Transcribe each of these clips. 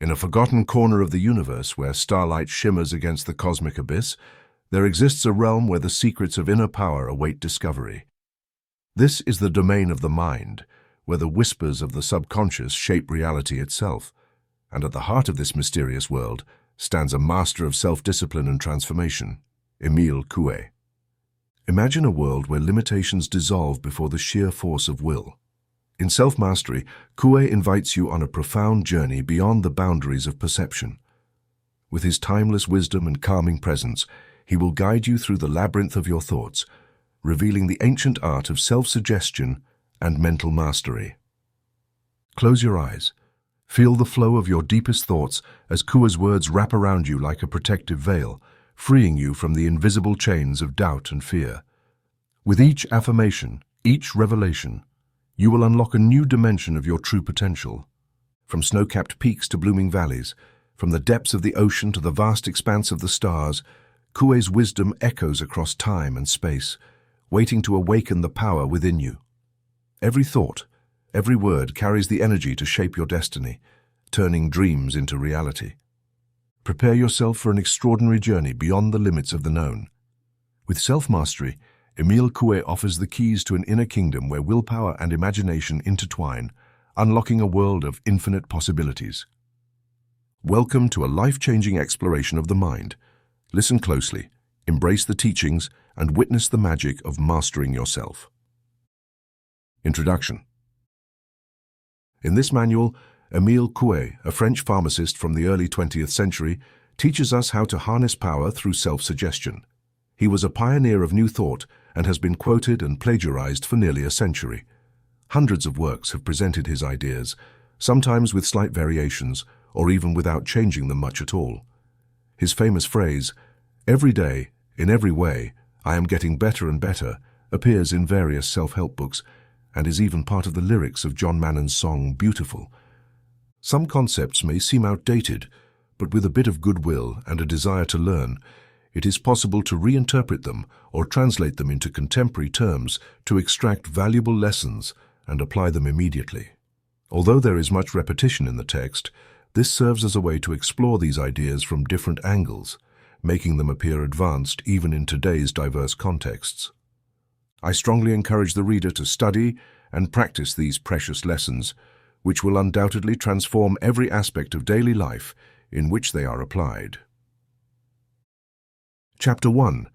In a forgotten corner of the universe where starlight shimmers against the cosmic abyss, there exists a realm where the secrets of inner power await discovery. This is the domain of the mind, where the whispers of the subconscious shape reality itself. And at the heart of this mysterious world stands a master of self-discipline and transformation, Émile Coué. Imagine a world where limitations dissolve before the sheer force of will. In self-mastery, Coué invites you on a profound journey beyond the boundaries of perception. With his timeless wisdom and calming presence, he will guide you through the labyrinth of your thoughts, revealing the ancient art of self-suggestion and mental mastery. Close your eyes. Feel the flow of your deepest thoughts as Coué's words wrap around you like a protective veil, freeing you from the invisible chains of doubt and fear. With each affirmation, each revelation, you will unlock a new dimension of your true potential. From snow-capped peaks to blooming valleys, from the depths of the ocean to the vast expanse of the stars, Coué's wisdom echoes across time and space, waiting to awaken the power within you. Every thought, every word carries the energy to shape your destiny, turning dreams into reality. Prepare yourself for an extraordinary journey beyond the limits of the known. With self-mastery, Émile Coué offers the keys to an inner kingdom where willpower and imagination intertwine, unlocking a world of infinite possibilities. Welcome to a life-changing exploration of the mind. Listen closely, embrace the teachings, and witness the magic of mastering yourself. Introduction. In this manual, Émile Coué, a French pharmacist from the early 20th century, teaches us how to harness power through self-suggestion. He was a pioneer of new thought and has been quoted and plagiarized for nearly a century. Hundreds of works have presented his ideas, sometimes with slight variations, or even without changing them much at all. His famous phrase, "Every day, in every way, I am getting better and better," appears in various self-help books and is even part of the lyrics of John Mannon's song Beautiful. Some concepts may seem outdated, but with a bit of goodwill and a desire to learn, it is possible to reinterpret them or translate them into contemporary terms to extract valuable lessons and apply them immediately. Although there is much repetition in the text, this serves as a way to explore these ideas from different angles, making them appear advanced even in today's diverse contexts. I strongly encourage the reader to study and practice these precious lessons, which will undoubtedly transform every aspect of daily life in which they are applied. Chapter 1.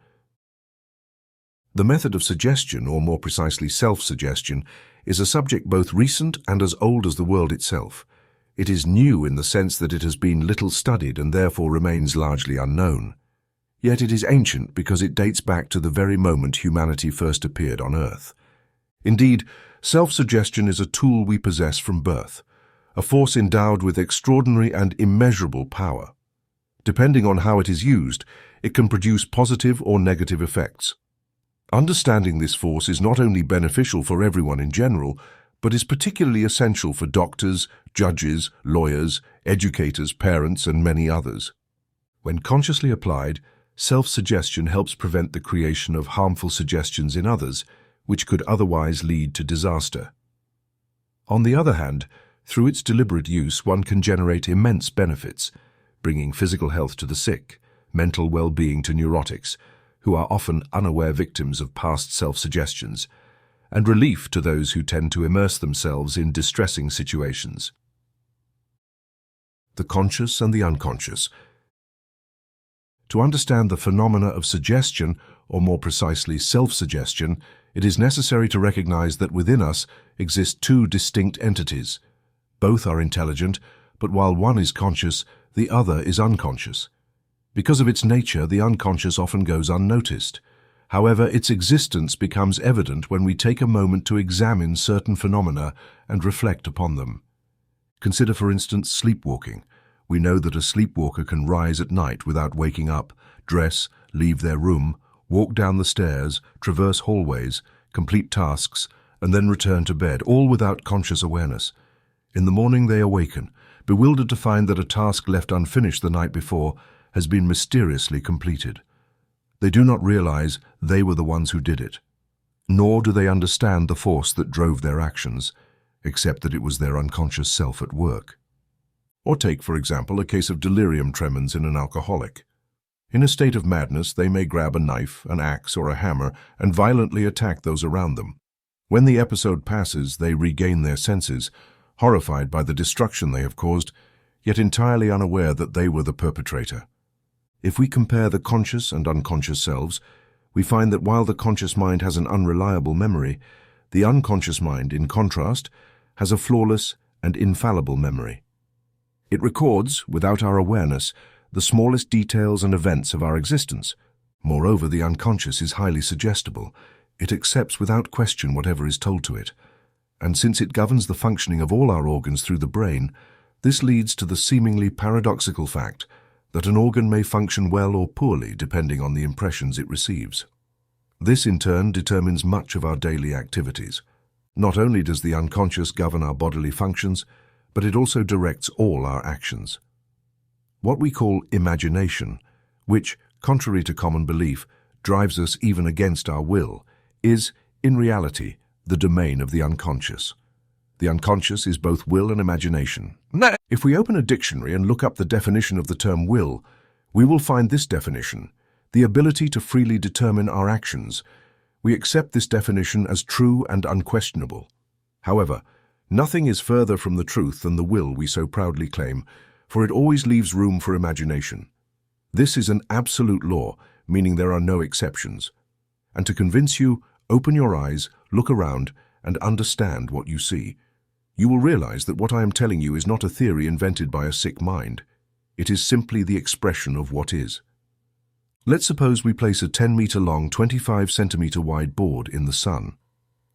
The method of suggestion, or more precisely self-suggestion, is a subject both recent and as old as the world itself. It is new in the sense that it has been little studied and therefore remains largely unknown. Yet it is ancient because it dates back to the very moment humanity first appeared on Earth. Indeed, self-suggestion is a tool we possess from birth, a force endowed with extraordinary and immeasurable power. Depending on how it is used, it can produce positive or negative effects. Understanding this force is not only beneficial for everyone in general, but is particularly essential for doctors, judges, lawyers, educators, parents, and many others. When consciously applied, self-suggestion helps prevent the creation of harmful suggestions in others, which could otherwise lead to disaster. On the other hand, through its deliberate use, one can generate immense benefits, bringing physical health to the sick, mental well-being to neurotics, who are often unaware victims of past self-suggestions, and relief to those who tend to immerse themselves in distressing situations. The conscious and the unconscious. To understand the phenomena of suggestion, or more precisely self-suggestion, it is necessary to recognize that within us exist two distinct entities. Both are intelligent, but while one is conscious, the other is unconscious. Because of its nature, the unconscious often goes unnoticed. However, its existence becomes evident when we take a moment to examine certain phenomena and reflect upon them. Consider, for instance, sleepwalking. We know that a sleepwalker can rise at night without waking up, dress, leave their room, walk down the stairs, traverse hallways, complete tasks, and then return to bed, all without conscious awareness. In the morning they awaken, bewildered to find that a task left unfinished the night before has been mysteriously completed. They do not realize they were the ones who did it, nor do they understand the force that drove their actions, except that it was their unconscious self at work. Or take, for example, a case of delirium tremens in an alcoholic. In a state of madness, they may grab a knife, an axe, or a hammer and violently attack those around them. When the episode passes, they regain their senses, horrified by the destruction they have caused, yet entirely unaware that they were the perpetrator. If we compare the conscious and unconscious selves, we find that while the conscious mind has an unreliable memory, the unconscious mind, in contrast, has a flawless and infallible memory. It records, without our awareness, the smallest details and events of our existence. Moreover, the unconscious is highly suggestible. It accepts without question whatever is told to it. And since it governs the functioning of all our organs through the brain, this leads to the seemingly paradoxical fact that an organ may function well or poorly depending on the impressions it receives. This in turn determines much of our daily activities. Not only does the unconscious govern our bodily functions, but it also directs all our actions. What we call imagination, which, contrary to common belief, drives us even against our will, is, in reality, the domain of the unconscious. The unconscious is both will and imagination. If we open a dictionary and look up the definition of the term will, we will find this definition: the ability to freely determine our actions. We accept this definition as true and unquestionable. However, nothing is further from the truth than the will we so proudly claim, for it always leaves room for imagination. This is an absolute law, meaning there are no exceptions. And to convince you, open your eyes, look around, and understand what you see. You will realize that what I am telling you is not a theory invented by a sick mind. It is simply the expression of what is. Let's suppose we place a 10-meter-long, 25-centimeter-wide board in the sun.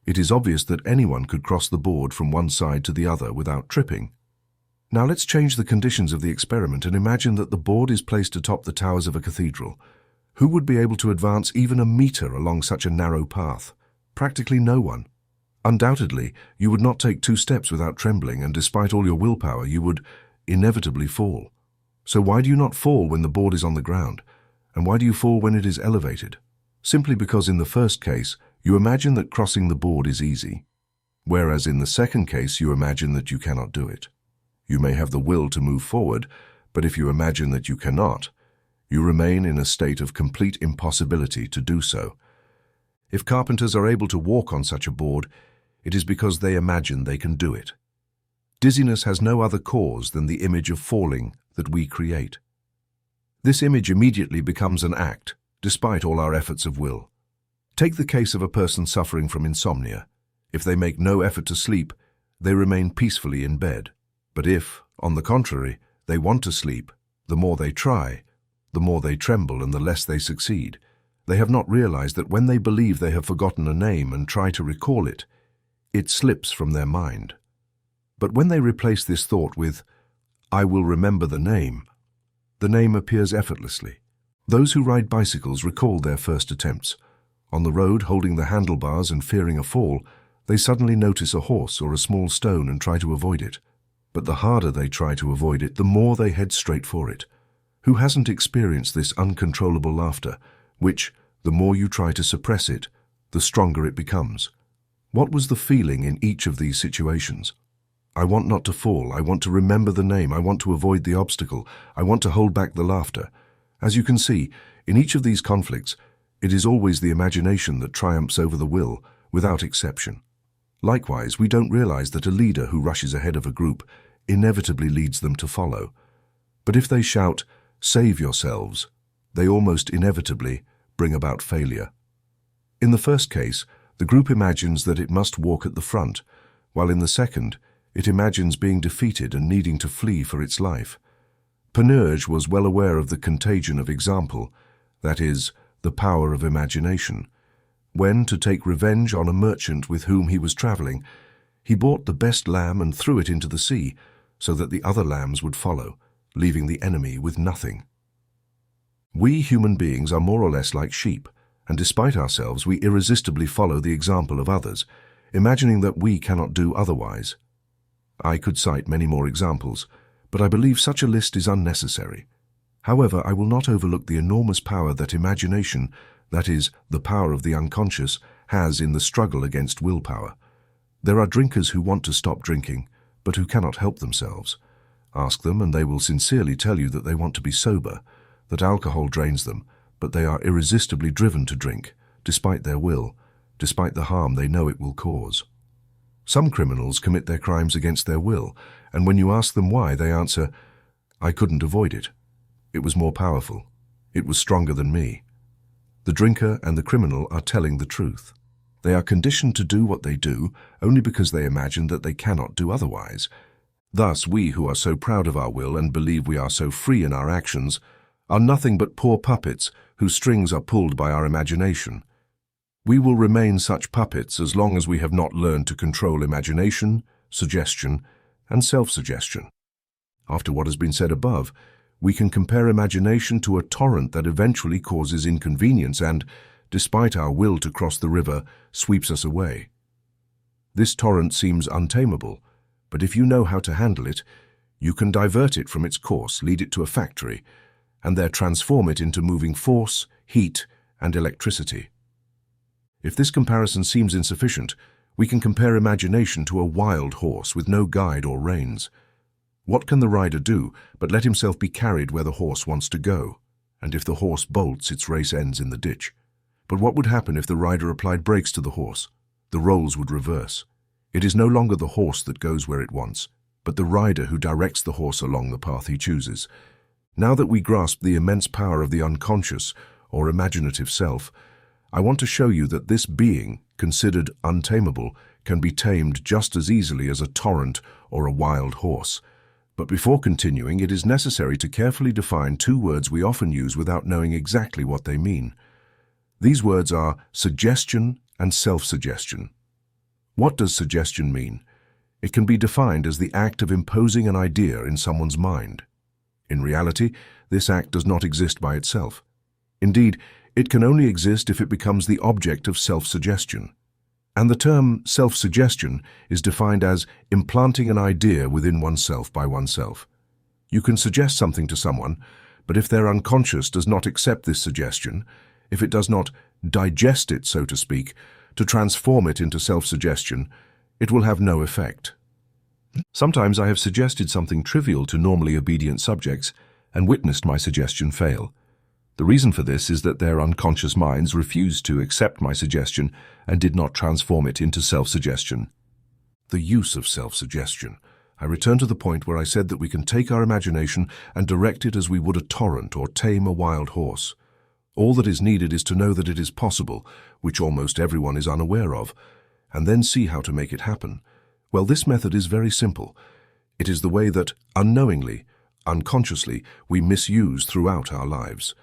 It is obvious that anyone could cross the board from one side to the other without tripping. Now let's change the conditions of the experiment and imagine that the board is placed atop the towers of a cathedral. Who would be able to advance even a meter along such a narrow path? Practically no one. Undoubtedly, you would not take 2 steps without trembling, and despite all your willpower, you would inevitably fall. So why do you not fall when the board is on the ground? And why do you fall when it is elevated? Simply because in the first case, you imagine that crossing the board is easy, whereas in the second case, you imagine that you cannot do it. You may have the will to move forward, but if you imagine that you cannot, you remain in a state of complete impossibility to do so. If carpenters are able to walk on such a board, it is because they imagine they can do it. Dizziness has no other cause than the image of falling that we create. This image immediately becomes an act, despite all our efforts of will. Take the case of a person suffering from insomnia. If they make no effort to sleep, they remain peacefully in bed. But if, on the contrary, they want to sleep, the more they try, the more they tremble and the less they succeed. They have not realized that when they believe they have forgotten a name and try to recall it, it slips from their mind. But when they replace this thought with, "I will remember the name appears effortlessly. Those who ride bicycles recall their first attempts. On the road, holding the handlebars and fearing a fall, they suddenly notice a horse or a small stone and try to avoid it. But the harder they try to avoid it, the more they head straight for it. Who hasn't experienced this uncontrollable laughter, which, the more you try to suppress it, the stronger it becomes? What was the feeling in each of these situations? I want not to fall, I want to remember the name, I want to avoid the obstacle, I want to hold back the laughter. As you can see, in each of these conflicts, it is always the imagination that triumphs over the will, without exception. Likewise, we don't realize that a leader who rushes ahead of a group inevitably leads them to follow. But if they shout, "Save yourselves," they almost inevitably bring about failure. In the first case, the group imagines that it must walk at the front, while in the second, it imagines being defeated and needing to flee for its life. Panurge was well aware of the contagion of example, that is, the power of imagination. When, to take revenge on a merchant with whom he was traveling, he bought the best lamb and threw it into the sea, so that the other lambs would follow, leaving the enemy with nothing. We human beings are more or less like sheep, and despite ourselves we irresistibly follow the example of others, imagining that we cannot do otherwise. I could cite many more examples, but I believe such a list is unnecessary. However, I will not overlook the enormous power that imagination, that is, the power of the unconscious, has in the struggle against willpower. There are drinkers who want to stop drinking, but who cannot help themselves. Ask them and they will sincerely tell you that they want to be sober, that alcohol drains them, but they are irresistibly driven to drink, despite their will, despite the harm they know it will cause. Some criminals commit their crimes against their will, and when you ask them why, they answer, "I couldn't avoid it. It was more powerful. It was stronger than me." The drinker and the criminal are telling the truth. They are conditioned to do what they do only because they imagine that they cannot do otherwise. Thus, we who are so proud of our will and believe we are so free in our actions are nothing but poor puppets whose strings are pulled by our imagination. We will remain such puppets as long as we have not learned to control imagination, suggestion, and self-suggestion. After what has been said above, we can compare imagination to a torrent that eventually causes inconvenience and, despite our will to cross the river, sweeps us away. This torrent seems untamable, but if you know how to handle it, you can divert it from its course, lead it to a factory, and there transform it into moving force, heat, and electricity. If this comparison seems insufficient, we can compare imagination to a wild horse with no guide or reins. What can the rider do but let himself be carried where the horse wants to go? And if the horse bolts, its race ends in the ditch. But what would happen if the rider applied brakes to the horse? The roles would reverse. It is no longer the horse that goes where it wants, but the rider who directs the horse along the path he chooses. Now that we grasp the immense power of the unconscious or imaginative self, I want to show you that this being, considered untamable, can be tamed just as easily as a torrent or a wild horse. But before continuing, it is necessary to carefully define two words we often use without knowing exactly what they mean. These words are suggestion and self-suggestion. What does suggestion mean? It can be defined as the act of imposing an idea in someone's mind. In reality, this act does not exist by itself. Indeed, it can only exist if it becomes the object of self-suggestion. And the term self-suggestion is defined as implanting an idea within oneself by oneself. You can suggest something to someone, but if their unconscious does not accept this suggestion, if it does not digest it, so to speak, to transform it into self-suggestion, it will have no effect. Sometimes I have suggested something trivial to normally obedient subjects and witnessed my suggestion fail. The reason for this is that their unconscious minds refused to accept my suggestion and did not transform it into self-suggestion. The use of self-suggestion. I return to the point where I said that we can take our imagination and direct it as we would a torrent or tame a wild horse. All that is needed is to know that it is possible, which almost everyone is unaware of, and then see how to make it happen. Well, this method is very simple. It is the way that, unknowingly, unconsciously, we misuse throughout our lives.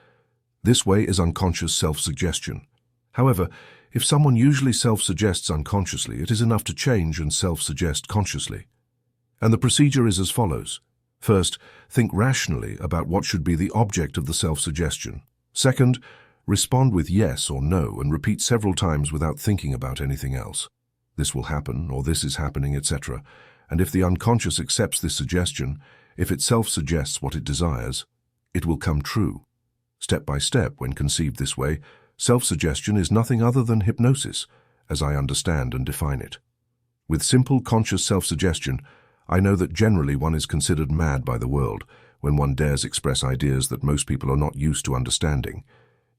This way is unconscious self-suggestion. However, if someone usually self-suggests unconsciously, it is enough to change and self-suggest consciously. And the procedure is as follows. First, think rationally about what should be the object of the self-suggestion. Second, respond with yes or no and repeat several times without thinking about anything else. This will happen, or this is happening, etc. And if the unconscious accepts this suggestion, if it self-suggests what it desires, it will come true. Step by step, when conceived this way, self-suggestion is nothing other than hypnosis, as I understand and define it. With simple conscious self-suggestion, I know that generally one is considered mad by the world when one dares express ideas that most people are not used to understanding.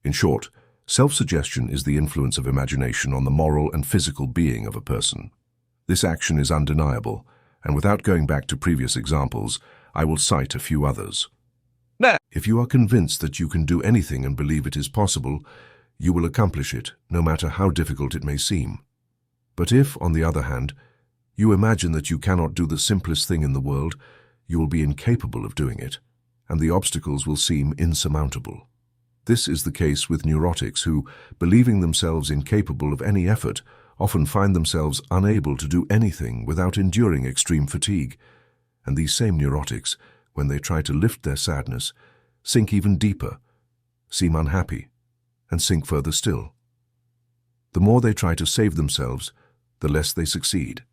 In short, self-suggestion is the influence of imagination on the moral and physical being of a person. This action is undeniable, and without going back to previous examples, I will cite a few others. If you are convinced that you can do anything and believe it is possible, you will accomplish it, no matter how difficult it may seem. But if, on the other hand, you imagine that you cannot do the simplest thing in the world, you will be incapable of doing it, and the obstacles will seem insurmountable. This is the case with neurotics who, believing themselves incapable of any effort, often find themselves unable to do anything without enduring extreme fatigue. And these same neurotics, when they try to lift their sadness, sink even deeper, seem unhappy, and sink further still. The more they try to save themselves, the less they succeed.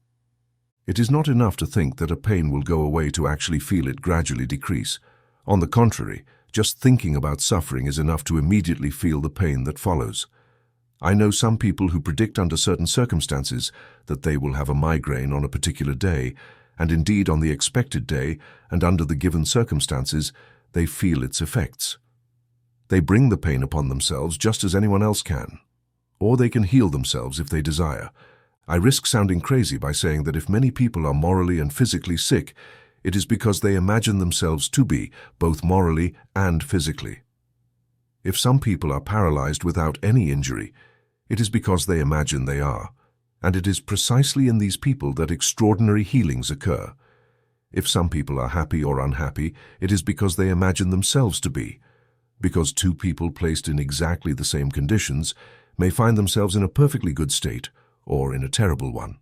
It is not enough to think that a pain will go away to actually feel it gradually decrease. On the contrary, just thinking about suffering is enough to immediately feel the pain that follows. I know some people who predict under certain circumstances that they will have a migraine on a particular day, and indeed on the expected day and under the given circumstances, they feel its effects. They bring the pain upon themselves just as anyone else can, or they can heal themselves if they desire. I risk sounding crazy by saying that if many people are morally and physically sick, it is because they imagine themselves to be, both morally and physically. If some people are paralyzed without any injury, it is because they imagine they are, and it is precisely in these people that extraordinary healings occur. If some people are happy or unhappy, it is because they imagine themselves to be, because two people placed in exactly the same conditions may find themselves in a perfectly good state or in a terrible one.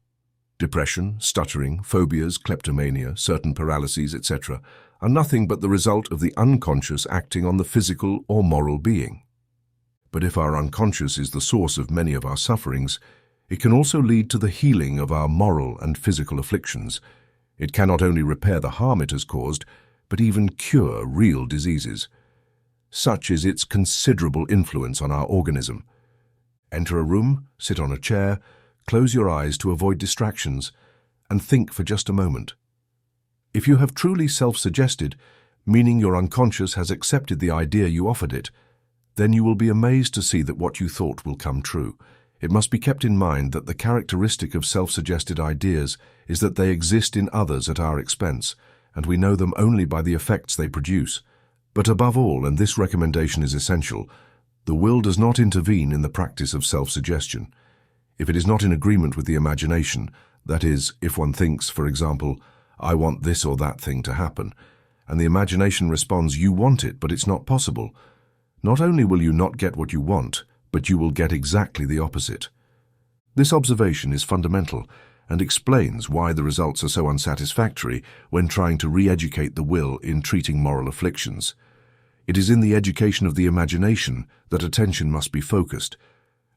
Depression, stuttering, phobias, kleptomania, certain paralyses, etc. are nothing but the result of the unconscious acting on the physical or moral being. But if our unconscious is the source of many of our sufferings, it can also lead to the healing of our moral and physical afflictions. It can not only repair the harm it has caused, but even cure real diseases. Such is its considerable influence on our organism. Enter a room, sit on a chair, close your eyes to avoid distractions, and think for just a moment. If you have truly self-suggested, meaning your unconscious has accepted the idea you offered it, then you will be amazed to see that what you thought will come true. It must be kept in mind that the characteristic of self-suggested ideas is that they exist in others at our expense, and we know them only by the effects they produce. But above all, and this recommendation is essential, the will does not intervene in the practice of self-suggestion. If it is not in agreement with the imagination, that is, if one thinks, for example, I want this or that thing to happen, and the imagination responds, you want it, but it's not possible, not only will you not get what you want, but you will get exactly the opposite. This observation is fundamental and explains why the results are so unsatisfactory when trying to re-educate the will in treating moral afflictions. It is in the education of the imagination that attention must be focused,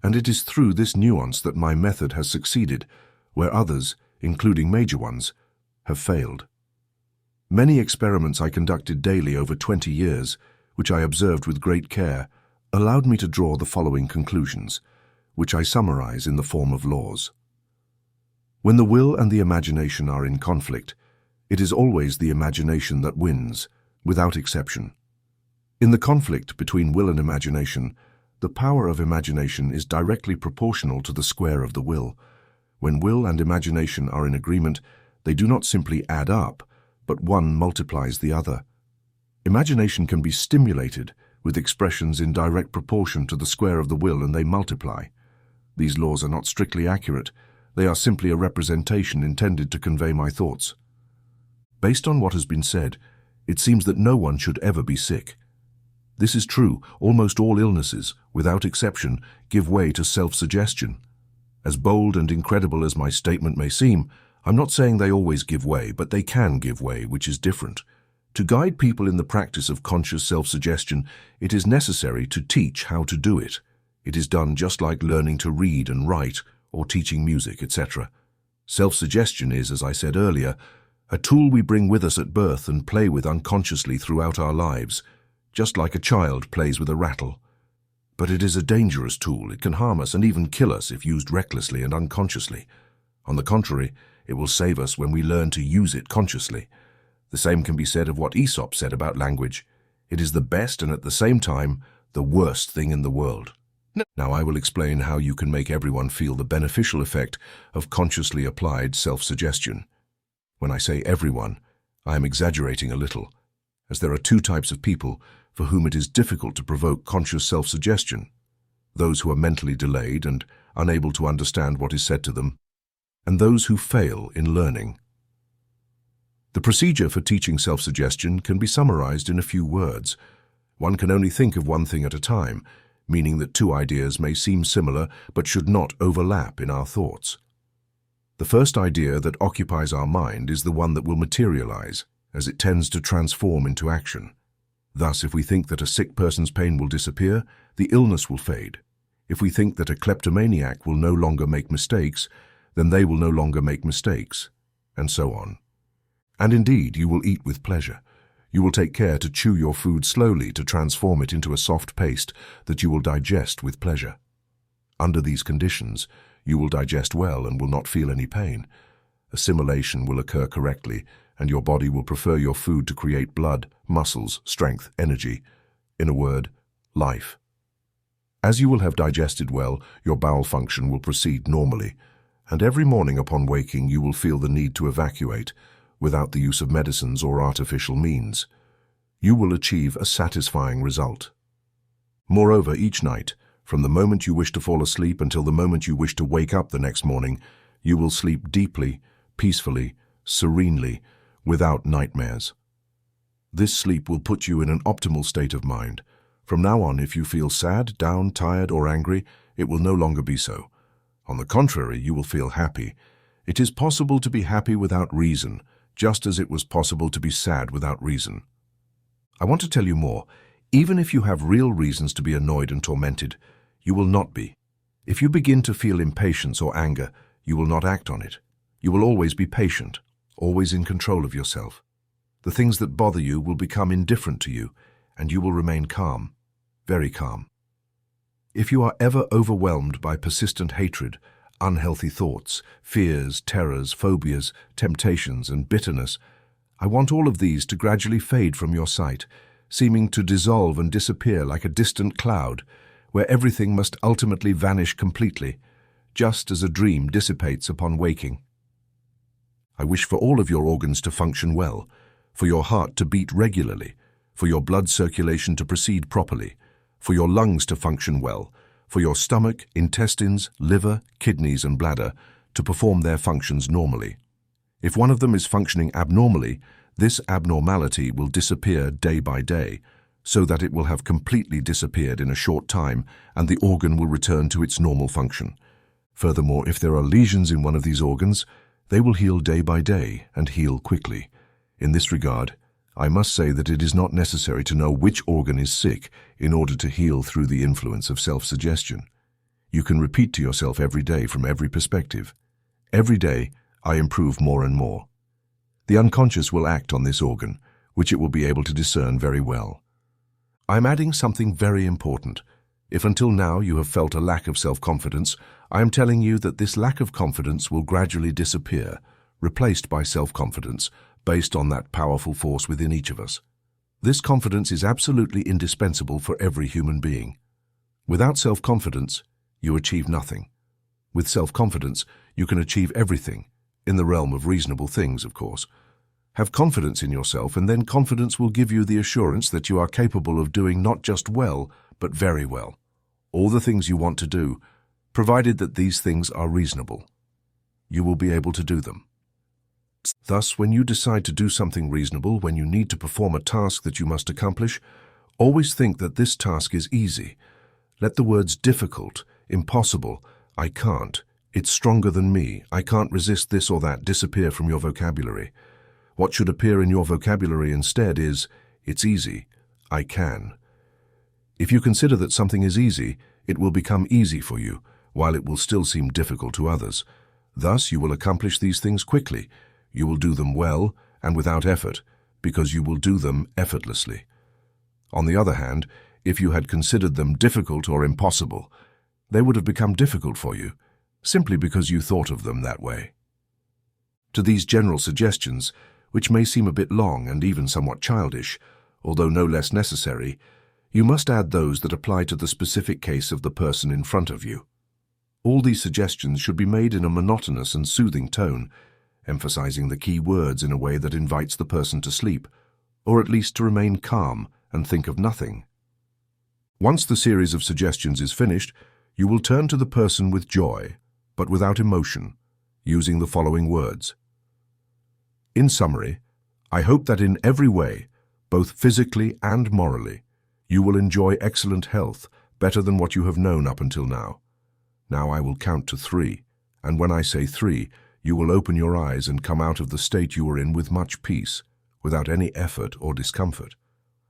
and it is through this nuance that my method has succeeded, where others, including major ones, have failed. Many experiments I conducted daily over 20 years, which I observed with great care, allowed me to draw the following conclusions, which I summarize in the form of laws. When the will and the imagination are in conflict, it is always the imagination that wins, without exception. In the conflict between will and imagination, the power of imagination is directly proportional to the square of the will. When will and imagination are in agreement, they do not simply add up, but one multiplies the other. Imagination can be stimulated with expressions in direct proportion to the square of the will, and they multiply. These laws are not strictly accurate. They are simply a representation intended to convey my thoughts. Based on what has been said, it seems that no one should ever be sick. This is true. Almost all illnesses, without exception, give way to self-suggestion. As bold and incredible as my statement may seem, I'm not saying they always give way, but they can give way, which is different. To guide people in the practice of conscious self-suggestion, it is necessary to teach how to do it. It is done just like learning to read and write, or teaching music, etc. Self-suggestion is, as I said earlier, a tool we bring with us at birth and play with unconsciously throughout our lives, just like a child plays with a rattle. But it is a dangerous tool. It can harm us and even kill us if used recklessly and unconsciously. On the contrary, it will save us when we learn to use it consciously. The same can be said of what Aesop said about language. It is the best and at the same time the worst thing in the world. Now I will explain how you can make everyone feel the beneficial effect of consciously applied self-suggestion. When I say everyone, I am exaggerating a little, as there are two types of people for whom it is difficult to provoke conscious self-suggestion: those who are mentally delayed and unable to understand what is said to them, and those who fail in learning. The procedure for teaching self-suggestion can be summarized in a few words. One can only think of one thing at a time, meaning that two ideas may seem similar but should not overlap in our thoughts. The first idea that occupies our mind is the one that will materialize, as it tends to transform into action. Thus, if we think that a sick person's pain will disappear, the illness will fade. If we think that a kleptomaniac will no longer make mistakes, then they will no longer make mistakes, and so on. And indeed, you will eat with pleasure. You will take care to chew your food slowly to transform it into a soft paste that you will digest with pleasure. Under these conditions, you will digest well and will not feel any pain. assimilation will occur correctly, and your body will prefer your food to create blood, muscles, strength, energy. In a word, life. As you will have digested well, your bowel function will proceed normally, and every morning upon waking you will feel the need to evacuate, without the use of medicines or artificial means. You will achieve a satisfying result. Moreover, each night, from the moment you wish to fall asleep until the moment you wish to wake up the next morning, you will sleep deeply, peacefully, serenely, without nightmares. This sleep will put you in an optimal state of mind. From now on, if you feel sad, down, tired, or angry, it will no longer be so. On the contrary, you will feel happy. It is possible to be happy without reason, just as it was possible to be sad without reason. I want to tell you more. Even if you have real reasons to be annoyed and tormented, you will not be. If you begin to feel impatience or anger, you will not act on it. You will always be patient, always in control of yourself. The things that bother you will become indifferent to you, and you will remain calm, very calm. If you are ever overwhelmed by persistent hatred, unhealthy thoughts, fears, terrors, phobias, temptations, and bitterness, I want all of these to gradually fade from your sight, seeming to dissolve and disappear like a distant cloud, where everything must ultimately vanish completely, just as a dream dissipates upon waking. I wish for all of your organs to function well, for your heart to beat regularly, for your blood circulation to proceed properly, for your lungs to function well, for your stomach, intestines, liver, kidneys, and bladder to perform their functions normally. If one of them is functioning abnormally, this abnormality will disappear day by day, so that it will have completely disappeared in a short time and the organ will return to its normal function. Furthermore, if there are lesions in one of these organs, they will heal day by day and heal quickly. In this regard, I must say that it is not necessary to know which organ is sick in order to heal through the influence of self-suggestion. You can repeat to yourself every day from every perspective. Every day, I improve more and more. The unconscious will act on this organ, which it will be able to discern very well. I am adding something very important. If until now you have felt a lack of self-confidence, I am telling you that this lack of confidence will gradually disappear, replaced by self-confidence, based on that powerful force within each of us. This confidence is absolutely indispensable for every human being. Without self-confidence, you achieve nothing. With self-confidence, you can achieve everything, in the realm of reasonable things, of course. Have confidence in yourself, and then confidence will give you the assurance that you are capable of doing not just well, but very well. All the things you want to do, provided that these things are reasonable. You will be able to do them. Thus, when you decide to do something reasonable, when you need to perform a task that you must accomplish, always think that this task is easy. Let the words difficult, impossible, I can't, it's stronger than me, I can't resist this or that disappear from your vocabulary. What should appear in your vocabulary instead is, it's easy, I can. If you consider that something is easy, it will become easy for you, while it will still seem difficult to others. Thus, you will accomplish these things quickly. You will do them well and without effort, because you will do them effortlessly. On the other hand, if you had considered them difficult or impossible, they would have become difficult for you, simply because you thought of them that way. To these general suggestions, which may seem a bit long and even somewhat childish, although no less necessary, you must add those that apply to the specific case of the person in front of you. All these suggestions should be made in a monotonous and soothing tone, emphasizing the key words in a way that invites the person to sleep, or at least to remain calm and think of nothing. Once the series of suggestions is finished, you will turn to the person with joy, but without emotion, using the following words. In summary, I hope that in every way, both physically and morally, you will enjoy excellent health, better than what you have known up until now. Now I will count to 3, and when I say 3, you will open your eyes and come out of the state you were in with much peace, without any effort or discomfort.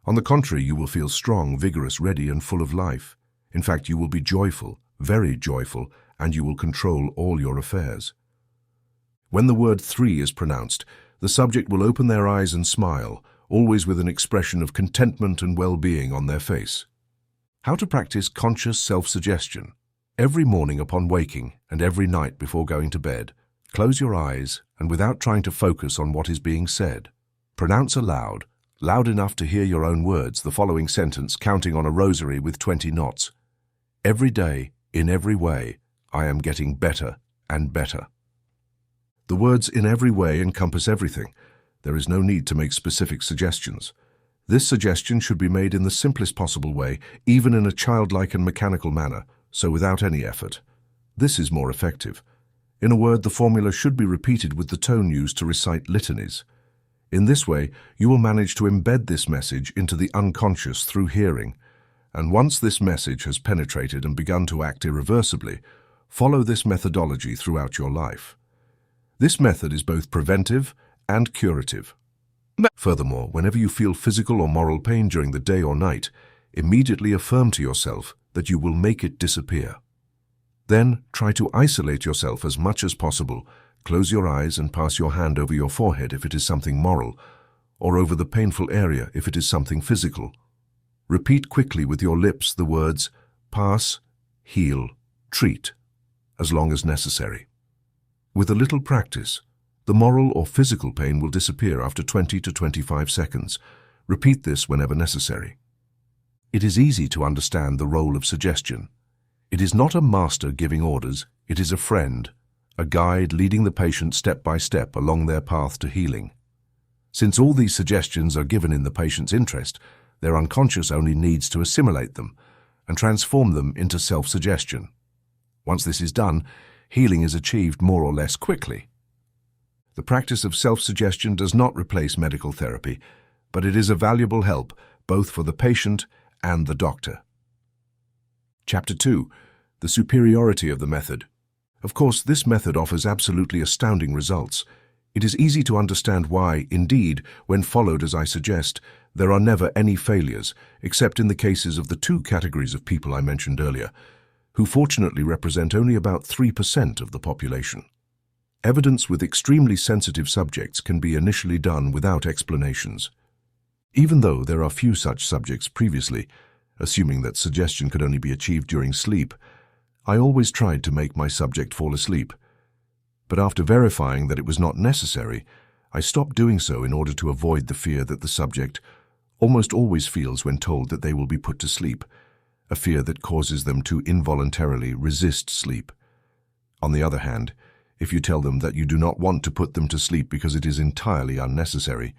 On the contrary, you will feel strong, vigorous, ready, and full of life. In fact, you will be joyful, very joyful, and you will control all your affairs. When the word 3 is pronounced, the subject will open their eyes and smile, always with an expression of contentment and well-being on their face. How to practice conscious self-suggestion. Every morning upon waking and every night before going to bed, Close your eyes and without trying to focus on what is being said, pronounce aloud, loud enough to hear your own words, the following sentence, counting on a rosary with 20 knots. Every day, in every way, I am getting better and better. The words "in every way" encompass everything. There is no need to make specific suggestions. This suggestion should be made in the simplest possible way, even in a childlike and mechanical manner, so without any effort. This is more effective. In a word, the formula should be repeated with the tone used to recite litanies. In this way, you will manage to embed this message into the unconscious through hearing, and once this message has penetrated and begun to act irreversibly, follow this methodology throughout your life. This method is both preventive and curative. Furthermore, whenever you feel physical or moral pain during the day or night, immediately affirm to yourself that you will make it disappear. Then try to isolate yourself as much as possible. Close your eyes and pass your hand over your forehead if it is something moral, or over the painful area if it is something physical. Repeat quickly with your lips the words pass, heal, treat, as long as necessary. With a little practice, the moral or physical pain will disappear after 20 to 25 seconds. Repeat this whenever necessary. It is easy to understand the role of suggestion. It is not a master giving orders, it is a friend, a guide leading the patient step by step along their path to healing. Since all these suggestions are given in the patient's interest, their unconscious only needs to assimilate them and transform them into self-suggestion. Once this is done, healing is achieved more or less quickly. The practice of self-suggestion does not replace medical therapy, but it is a valuable help both for the patient and the doctor. Chapter 2. The superiority of the method. Of course, this method offers absolutely astounding results. It is easy to understand why, indeed, when followed as I suggest, there are never any failures, except in the cases of the two categories of people I mentioned earlier, who fortunately represent only about 3% of the population. Evidence with extremely sensitive subjects can be initially done without explanations. Even though there are few such subjects previously, assuming that suggestion could only be achieved during sleep, I always tried to make my subject fall asleep. But after verifying that it was not necessary, I stopped doing so in order to avoid the fear that the subject almost always feels when told that they will be put to sleep, a fear that causes them to involuntarily resist sleep. On the other hand, if you tell them that you do not want to put them to sleep because it is entirely unnecessary,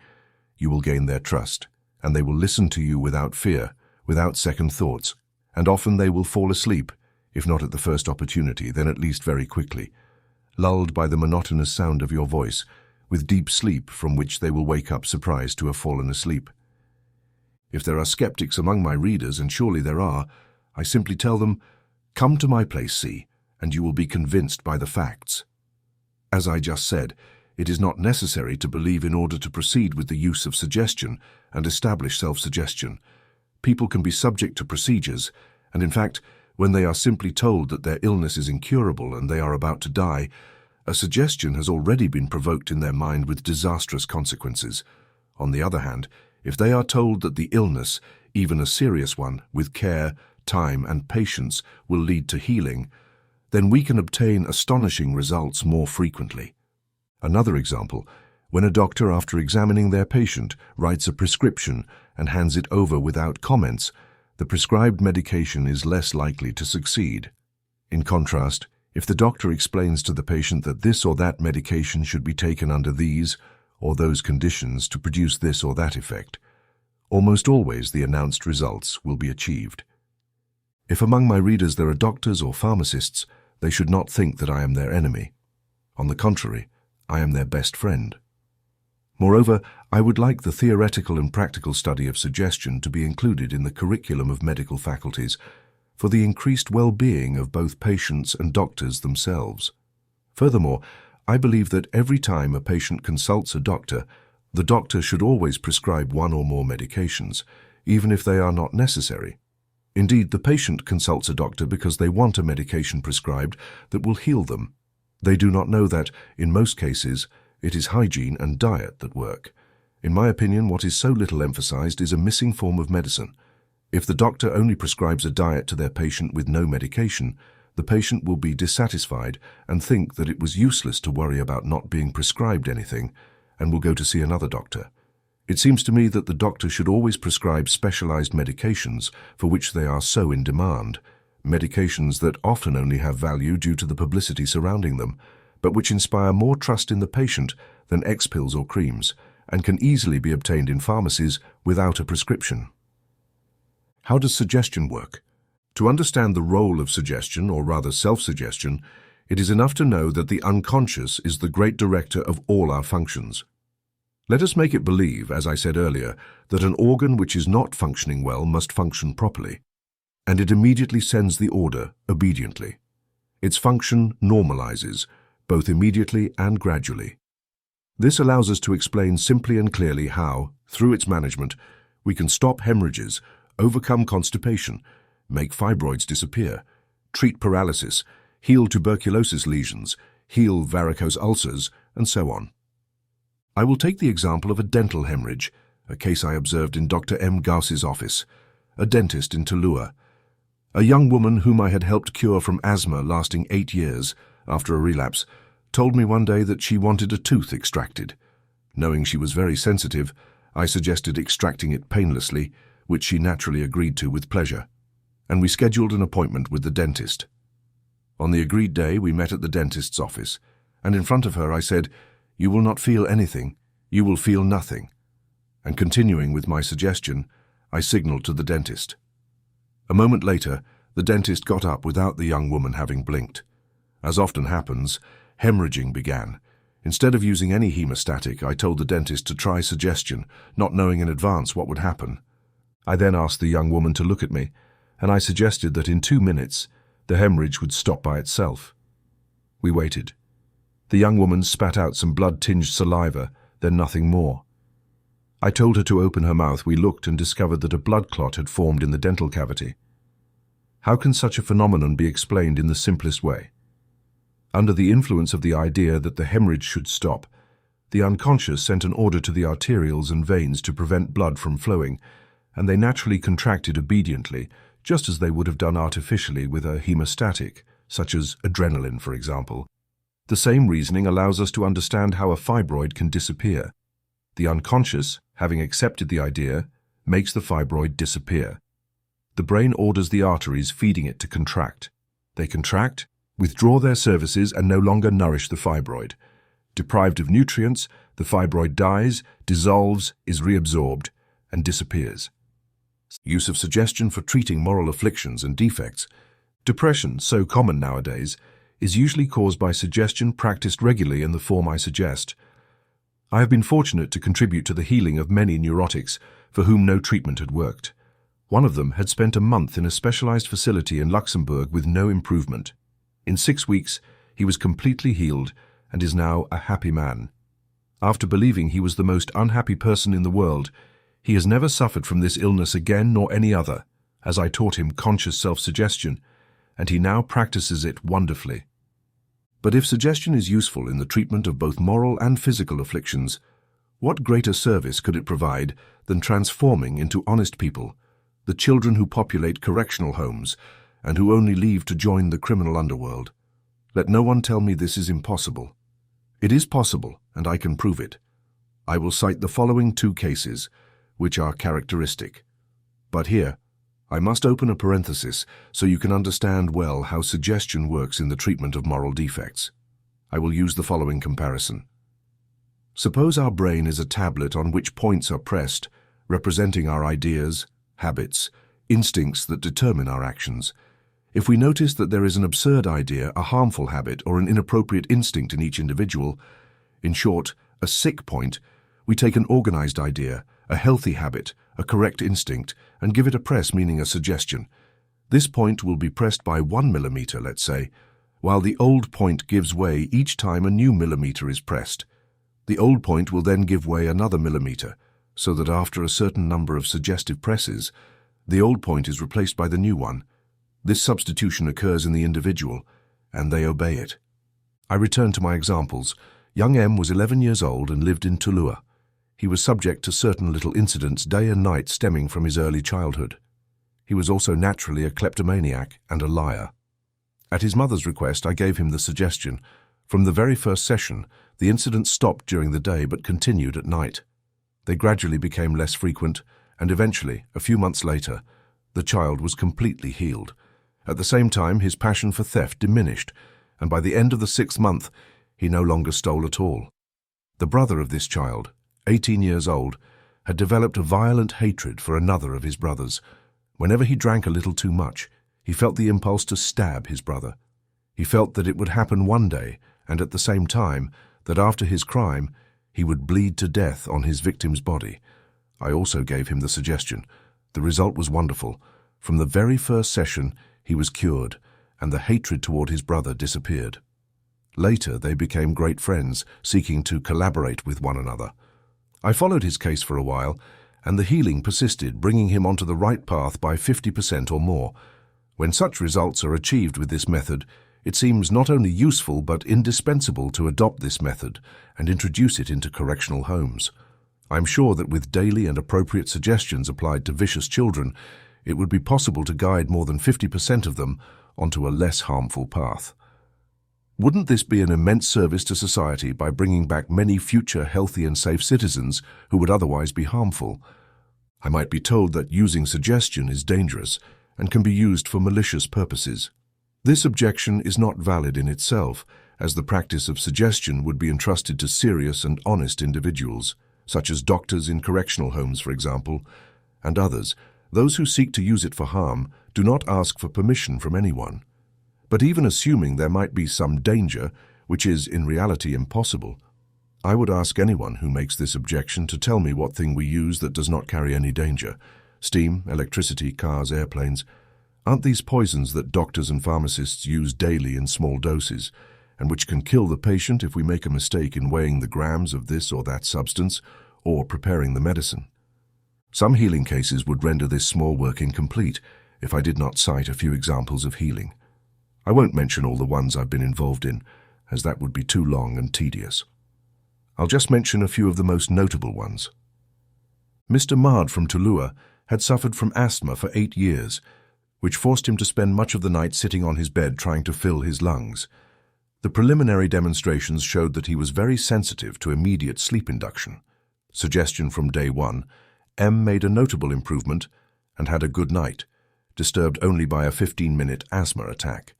you will gain their trust, and they will listen to you without fear, without second thoughts, and often they will fall asleep, if not at the first opportunity, then at least very quickly, lulled by the monotonous sound of your voice, with deep sleep from which they will wake up surprised to have fallen asleep. If there are skeptics among my readers, and surely there are, I simply tell them, "Come to my place, see, and you will be convinced by the facts." As I just said, it is not necessary to believe in order to proceed with the use of suggestion and establish self-suggestion. People can be subject to procedures, and in fact, when they are simply told that their illness is incurable and they are about to die, a suggestion has already been provoked in their mind with disastrous consequences. On the other hand, if they are told that the illness, even a serious one, with care, time, and patience, will lead to healing, then we can obtain astonishing results more frequently. Another example, when a doctor, after examining their patient, writes a prescription and hands it over without comments, the prescribed medication is less likely to succeed. In contrast, if the doctor explains to the patient that this or that medication should be taken under these or those conditions to produce this or that effect, almost always the announced results will be achieved. If among my readers there are doctors or pharmacists, they should not think that I am their enemy. On the contrary, I am their best friend. Moreover, I would like the theoretical and practical study of suggestion to be included in the curriculum of medical faculties for the increased well-being of both patients and doctors themselves. Furthermore, I believe that every time a patient consults a doctor, the doctor should always prescribe one or more medications, even if they are not necessary. Indeed, the patient consults a doctor because they want a medication prescribed that will heal them. They do not know that, in most cases, it is hygiene and diet that work. In my opinion, what is so little emphasized is a missing form of medicine. If the doctor only prescribes a diet to their patient with no medication, The patient will be dissatisfied and think that it was useless to worry about not being prescribed anything, and will go to see another doctor. It seems to me that the doctor should always prescribe specialized medications for which they are so in demand, medications that often only have value due to the publicity surrounding them, but which inspire more trust in the patient than X-pills or creams, and can easily be obtained in pharmacies without a prescription. How does suggestion work? To understand the role of suggestion, or rather self-suggestion, it is enough to know that the unconscious is the great director of all our functions. Let us make it believe, as I said earlier, that an organ which is not functioning well must function properly, and it immediately sends the order obediently. Its function normalizes, both immediately and gradually. This allows us to explain simply and clearly how, through its management, we can stop hemorrhages, overcome constipation, make fibroids disappear, treat paralysis, heal tuberculosis lesions, heal varicose ulcers, and so on. I will take the example of a dental hemorrhage, a case I observed in Dr. M. Gauss's office, a dentist in Tallua. A young woman whom I had helped cure from asthma lasting 8 years after a relapse told me one day that she wanted a tooth extracted. Knowing she was very sensitive, I suggested extracting it painlessly, which she naturally agreed to with pleasure, and we scheduled an appointment with the dentist. On the agreed day, we met at the dentist's office, and in front of her I said, "You will not feel anything, you will feel nothing." And continuing with my suggestion, I signaled to the dentist. A moment later, the dentist got up without the young woman having blinked. As often happens, hemorrhaging began. Instead of using any hemostatic, I told the dentist to try suggestion, not knowing in advance what would happen. I then asked the young woman to look at me, and I suggested that in 2 minutes, the hemorrhage would stop by itself. We waited. The young woman spat out some blood-tinged saliva, then nothing more. I told her to open her mouth. We looked and discovered that a blood clot had formed in the dental cavity. How can such a phenomenon be explained in the simplest way? Under the influence of the idea that the hemorrhage should stop, the unconscious sent an order to the arterioles and veins to prevent blood from flowing, and they naturally contracted obediently, just as they would have done artificially with a hemostatic, such as adrenaline, for example. The same reasoning allows us to understand how a fibroid can disappear. The unconscious, having accepted the idea, makes the fibroid disappear. The brain orders the arteries feeding it to contract. They contract, withdraw their services, and no longer nourish the fibroid. Deprived of nutrients, the fibroid dies, dissolves, is reabsorbed, and disappears. Use of suggestion for treating moral afflictions and defects. Depression, so common nowadays, is usually caused by suggestion practiced regularly in the form I suggest. I have been fortunate to contribute to the healing of many neurotics for whom no treatment had worked. One of them had spent a month in a specialized facility in Luxembourg with no improvement. In 6 weeks, he was completely healed and is now a happy man. After believing he was the most unhappy person in the world, he has never suffered from this illness again nor any other, as I taught him conscious self-suggestion, and he now practices it wonderfully. But if suggestion is useful in the treatment of both moral and physical afflictions, what greater service could it provide than transforming into honest people the children who populate correctional homes and who only leave to join the criminal underworld? Let no one tell me this is impossible. It is possible, and I can prove it. I will cite the following 2 cases, which are characteristic. But here, I must open a parenthesis so you can understand well how suggestion works in the treatment of moral defects. I will use the following comparison. Suppose our brain is a tablet on which points are pressed, representing our ideas, habits, instincts that determine our actions. If we notice that there is an absurd idea, a harmful habit, or an inappropriate instinct in each individual, in short, a sick point, we take an organized idea, a healthy habit, a correct instinct, and give it a press, meaning a suggestion. This point will be pressed by 1 millimeter, let's say, while the old point gives way each time a new millimeter is pressed. The old point will then give way another millimeter, so that after a certain number of suggestive presses, the old point is replaced by the new one. This substitution occurs in the individual, and they obey it. I return to my examples. Young M was 11 years old and lived in Tallua. He was subject to certain little incidents day and night stemming from his early childhood. He was also naturally a kleptomaniac and a liar. At his mother's request, I gave him the suggestion. From the very first session, the incidents stopped during the day but continued at night. They gradually became less frequent, and eventually, a few months later, the child was completely healed. At the same time, his passion for theft diminished, and by the end of the 6th month, he no longer stole at all. The brother of this child, 18 years old, had developed a violent hatred for another of his brothers. Whenever he drank a little too much, he felt the impulse to stab his brother. He felt that it would happen one day, and at the same time, that after his crime, he would bleed to death on his victim's body. I also gave him the suggestion. The result was wonderful. From the very first session, he was cured, and the hatred toward his brother disappeared. Later, they became great friends, seeking to collaborate with one another. I followed his case for a while, and the healing persisted, bringing him onto the right path by 50% or more. When such results are achieved with this method, it seems not only useful but indispensable to adopt this method and introduce it into correctional homes. I'm sure that with daily and appropriate suggestions applied to vicious children, it would be possible to guide more than 50% of them onto a less harmful path. Wouldn't this be an immense service to society by bringing back many future healthy and safe citizens who would otherwise be harmful? I might be told that using suggestion is dangerous and can be used for malicious purposes. This objection is not valid in itself, as the practice of suggestion would be entrusted to serious and honest individuals, such as doctors in correctional homes, for example, and others. Those who seek to use it for harm do not ask for permission from anyone. But even assuming there might be some danger, which is in reality impossible, I would ask anyone who makes this objection to tell me what thing we use that does not carry any danger. Steam, electricity, cars, airplanes. Aren't these poisons that doctors and pharmacists use daily in small doses, and which can kill the patient if we make a mistake in weighing the grams of this or that substance, or preparing the medicine? Some healing cases would render this small work incomplete if I did not cite a few examples of healing. I won't mention all the ones I've been involved in, as that would be too long and tedious. I'll just mention a few of the most notable ones. Mr. Mard from Tulua had suffered from asthma for 8 years, which forced him to spend much of the night sitting on his bed trying to fill his lungs. The preliminary demonstrations showed that he was very sensitive to immediate sleep induction. Suggestion from day 1, M made a notable improvement and had a good night, disturbed only by a 15-minute asthma attack.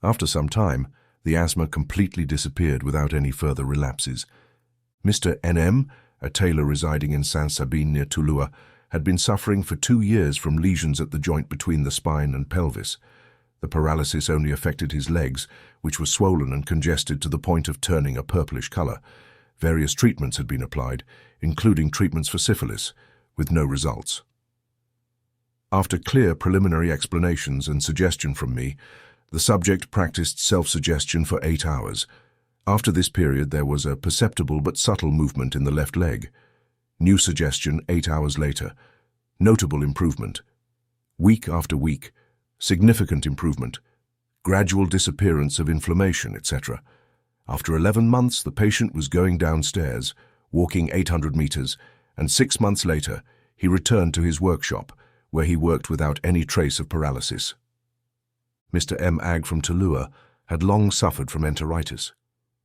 After some time, the asthma completely disappeared without any further relapses. Mr. NM, a tailor residing in San Sabin near Tulua, had been suffering for 2 years from lesions at the joint between the spine and pelvis. The paralysis only affected his legs, which were swollen and congested to the point of turning a purplish color. Various treatments had been applied, including treatments for syphilis, with no results. After clear preliminary explanations and suggestion from me, the subject practiced self-suggestion for 8 hours. After this period, there was a perceptible but subtle movement in the left leg. New suggestion 8 hours later. Notable improvement. Week after week. Significant improvement. Gradual disappearance of inflammation, etc. After 11 months, the patient was going downstairs, walking 800 meters, and 6 months later, he returned to his workshop, where he worked without any trace of paralysis. Mr. M. Ag from Tulua had long suffered from enteritis.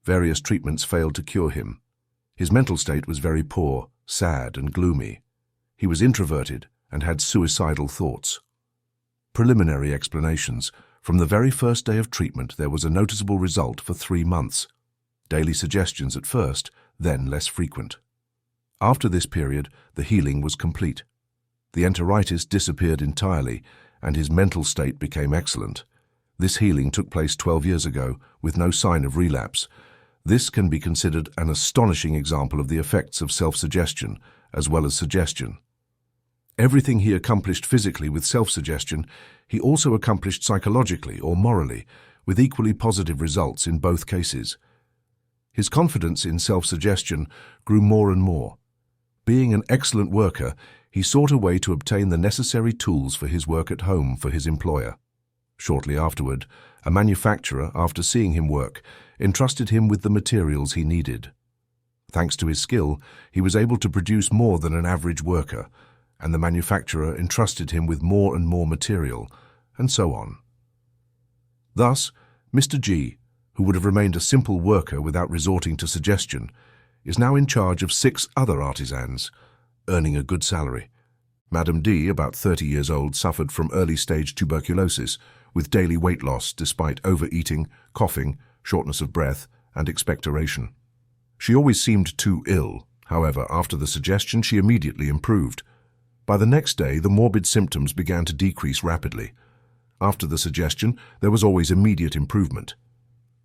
Various treatments failed to cure him. His mental state was very poor, sad and gloomy. He was introverted and had suicidal thoughts. Preliminary explanations. From the very first day of treatment, there was a noticeable result for 3 months. Daily suggestions at first, then less frequent. After this period, the healing was complete. The enteritis disappeared entirely, and his mental state became excellent. This healing took place 12 years ago, with no sign of relapse. This can be considered an astonishing example of the effects of self-suggestion, as well as suggestion. Everything he accomplished physically with self-suggestion, he also accomplished psychologically or morally, with equally positive results in both cases. His confidence in self-suggestion grew more and more. Being an excellent worker, he sought a way to obtain the necessary tools for his work at home for his employer. Shortly afterward, a manufacturer, after seeing him work, entrusted him with the materials he needed. Thanks to his skill, he was able to produce more than an average worker, and the manufacturer entrusted him with more and more material, and so on. Thus, Mr. G, who would have remained a simple worker without resorting to suggestion, is now in charge of 6 other artisans, earning a good salary. Madam D, about 30 years old, suffered from early-stage tuberculosis, with daily weight loss despite overeating, coughing, shortness of breath, and expectoration. She always seemed too ill. However, after the suggestion, she immediately improved. By the next day, the morbid symptoms began to decrease rapidly. After the suggestion, there was always immediate improvement.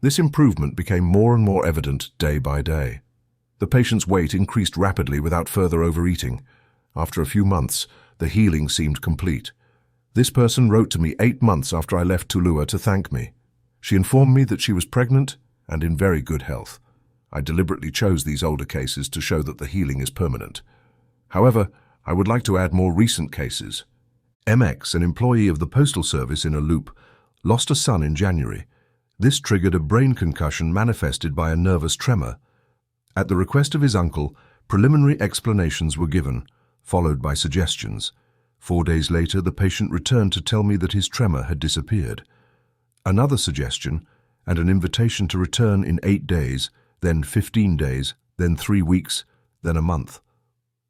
This improvement became more and more evident day by day. The patient's weight increased rapidly without further overeating. After a few months, the healing seemed complete. This person wrote to me 8 months after I left Tulua to thank me. She informed me that she was pregnant and in very good health. I deliberately chose these older cases to show that the healing is permanent. However, I would like to add more recent cases. MX, an employee of the Postal Service in a loop, lost a son in January. This triggered a brain concussion manifested by a nervous tremor. At the request of his uncle, preliminary explanations were given, followed by suggestions. 4 days later, the patient returned to tell me that his tremor had disappeared. Another suggestion, and an invitation to return in 8 days, then 15 days, then 3 weeks, then a month.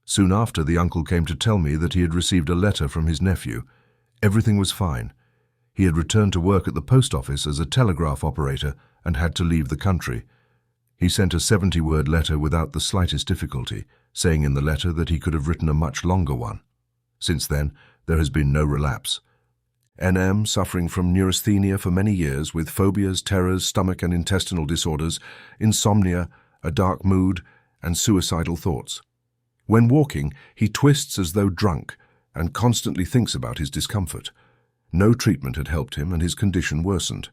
Soon after, the uncle came to tell me that he had received a letter from his nephew. Everything was fine. He had returned to work at the post office as a telegraph operator and had to leave the country. He sent a 70-word letter without the slightest difficulty, saying in the letter that he could have written a much longer one. Since then, there has been no relapse. NM, suffering from neurasthenia for many years with phobias, terrors, stomach and intestinal disorders, insomnia, a dark mood, and suicidal thoughts. When walking, he twists as though drunk and constantly thinks about his discomfort. No treatment had helped him and his condition worsened.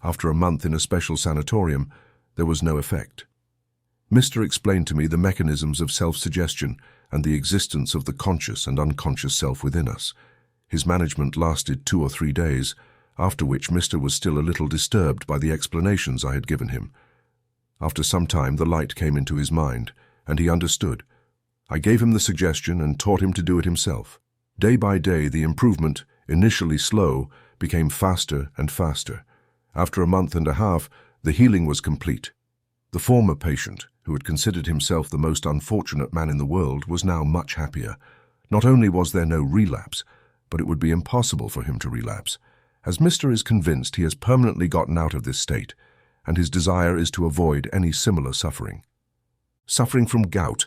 After a month in a special sanatorium, there was no effect. Mr. explained to me the mechanisms of self-suggestion and the existence of the conscious and unconscious self within us. His management lasted 2 or 3 days, after which Mr. was still a little disturbed by the explanations I had given him. After some time, the light came into his mind, and he understood. I gave him the suggestion and taught him to do it himself. Day by day, the improvement, initially slow, became faster and faster. After a month and a half, the healing was complete. The former patient, who had considered himself the most unfortunate man in the world, was now much happier. Not only was there no relapse, but it would be impossible for him to relapse, as Mr. is convinced he has permanently gotten out of this state, and his desire is to avoid any similar suffering. Suffering from gout,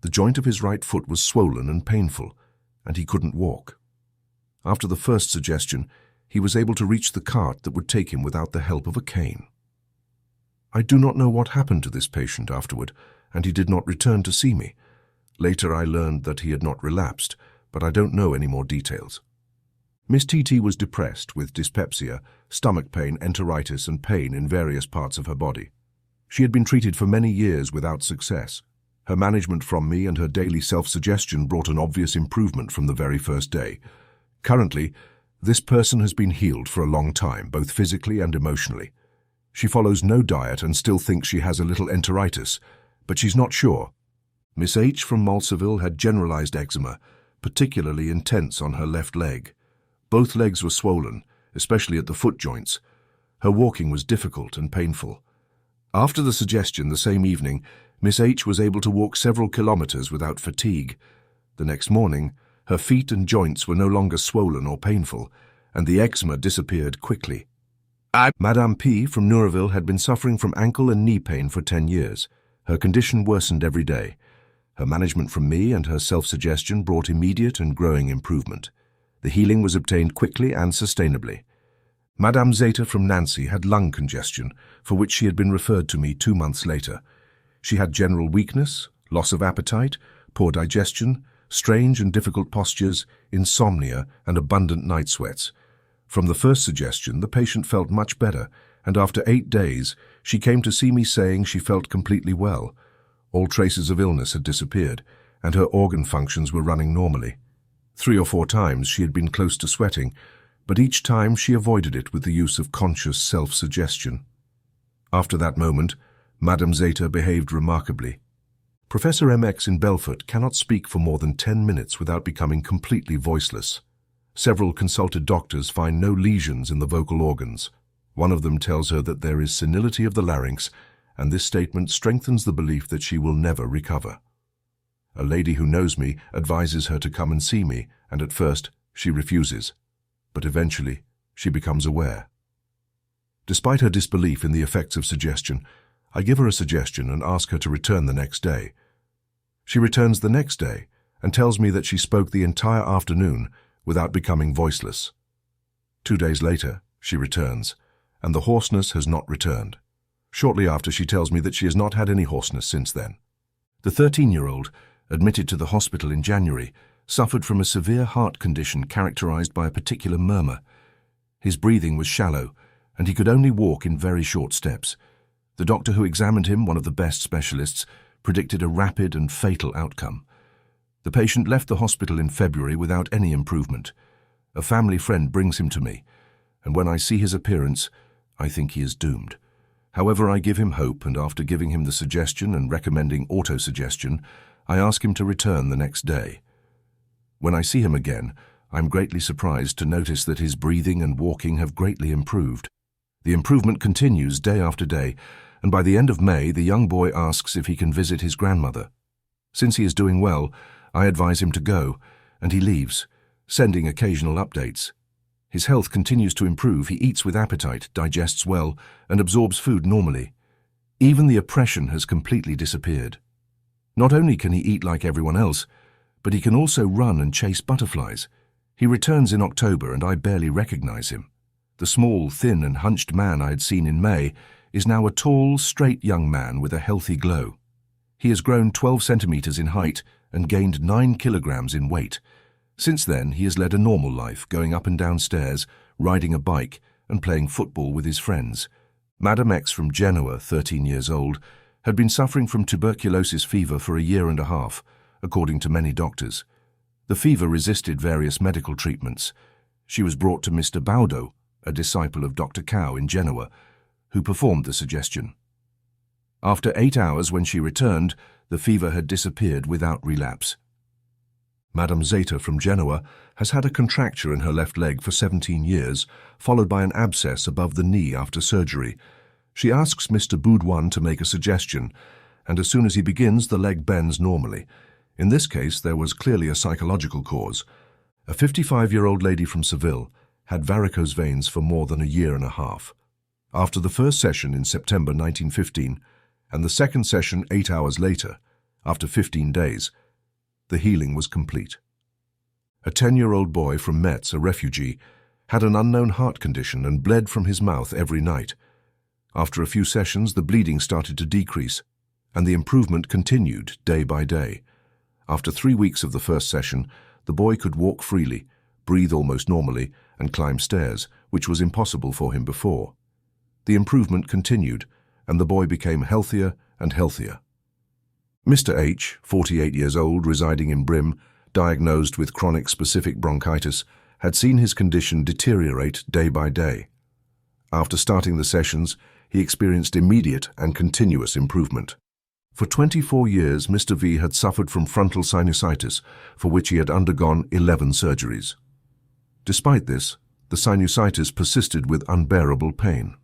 the joint of his right foot was swollen and painful, and he couldn't walk. After the first suggestion, he was able to reach the cart that would take him without the help of a cane. I do not know what happened to this patient afterward, and he did not return to see me. Later I learned that he had not relapsed, but I don't know any more details. Miss TT was depressed with dyspepsia, stomach pain, enteritis, and pain in various parts of her body. She had been treated for many years without success. Her management from me and her daily self-suggestion brought an obvious improvement from the very first day. Currently, this person has been healed for a long time, both physically and emotionally. She follows no diet and still thinks she has a little enteritis, but she's not sure. Miss H from Malsaville had generalized eczema, particularly intense on her left leg. Both legs were swollen, especially at the foot joints. Her walking was difficult and painful. After the suggestion the same evening, Miss H was able to walk several kilometers without fatigue. The next morning, her feet and joints were no longer swollen or painful, and the eczema disappeared quickly. Madame P from Nouraville had been suffering from ankle and knee pain for 10 years. Her condition worsened every day. Her management from me and her self-suggestion brought immediate and growing improvement. The healing was obtained quickly and sustainably. Madame Zeta from Nancy had lung congestion, for which she had been referred to me 2 months later. She had general weakness, loss of appetite, poor digestion, strange and difficult postures, insomnia, and abundant night sweats. From the first suggestion, the patient felt much better, and after 8 days, she came to see me saying she felt completely well. All traces of illness had disappeared, and her organ functions were running normally. 3 or 4 times she had been close to sweating, but each time she avoided it with the use of conscious self-suggestion. After that moment, Madame Zeta behaved remarkably. Professor MX in Belfort cannot speak for more than 10 minutes without becoming completely voiceless. Several consulted doctors find no lesions in the vocal organs. One of them tells her that there is senility of the larynx, and this statement strengthens the belief that she will never recover. A lady who knows me advises her to come and see me, and at first she refuses, but eventually she becomes aware. Despite her disbelief in the effects of suggestion, I give her a suggestion and ask her to return the next day. She returns the next day and tells me that she spoke the entire afternoon without becoming voiceless. 2 days later, she returns, and the hoarseness has not returned. Shortly after, she tells me that she has not had any hoarseness since then. The 13-year-old, admitted to the hospital in January, suffered from a severe heart condition characterized by a particular murmur. His breathing was shallow, and he could only walk in very short steps. The doctor who examined him, one of the best specialists, predicted a rapid and fatal outcome. The patient left the hospital in February without any improvement. A family friend brings him to me, and when I see his appearance, I think he is doomed. However, I give him hope, and after giving him the suggestion and recommending autosuggestion, I ask him to return the next day. When I see him again, I'm greatly surprised to notice that his breathing and walking have greatly improved. The improvement continues day after day, and by the end of May, the young boy asks if he can visit his grandmother. Since he is doing well, I advise him to go, and he leaves, sending occasional updates. His health continues to improve. He eats with appetite, digests well, and absorbs food normally. Even the oppression has completely disappeared. Not only can he eat like everyone else, but he can also run and chase butterflies. He returns in October, and I barely recognize him. The small, thin, and hunched man I had seen in May is now a tall, straight young man with a healthy glow. He has grown 12 centimeters in height and gained 9 kilograms in weight. Since then, he has led a normal life, going up and down stairs, riding a bike, and playing football with his friends. Madame X from Genoa, 13 years old, had been suffering from tuberculosis fever for a year and a half, according to many doctors. The fever resisted various medical treatments. She was brought to Mr. Baudo, a disciple of Dr. Cow in Genoa, who performed the suggestion. After 8 hours, when she returned, the fever had disappeared without relapse. Madame Zeta from Genoa has had a contracture in her left leg for 17 years, followed by an abscess above the knee after surgery. She asks Mr. Boudouin to make a suggestion, and as soon as he begins, the leg bends normally. In this case, there was clearly a psychological cause. A 55-year-old lady from Seville had varicose veins for more than a year and a half. After the first session in September 1915, and the second session 8 hours later, after 15 days, the healing was complete. A 10-year-old boy from Metz, a refugee, had an unknown heart condition and bled from his mouth every night. After a few sessions, the bleeding started to decrease, and the improvement continued day by day. After 3 weeks of the first session, the boy could walk freely, breathe almost normally, and climb stairs, which was impossible for him before. The improvement continued, and the boy became healthier and healthier. Mr. H, 48 years old, residing in Brim, diagnosed with chronic specific bronchitis, had seen his condition deteriorate day by day. After starting the sessions, he experienced immediate and continuous improvement. For 24 years, Mr. V had suffered from frontal sinusitis, for which he had undergone 11 surgeries. Despite this, the sinusitis persisted with unbearable pain.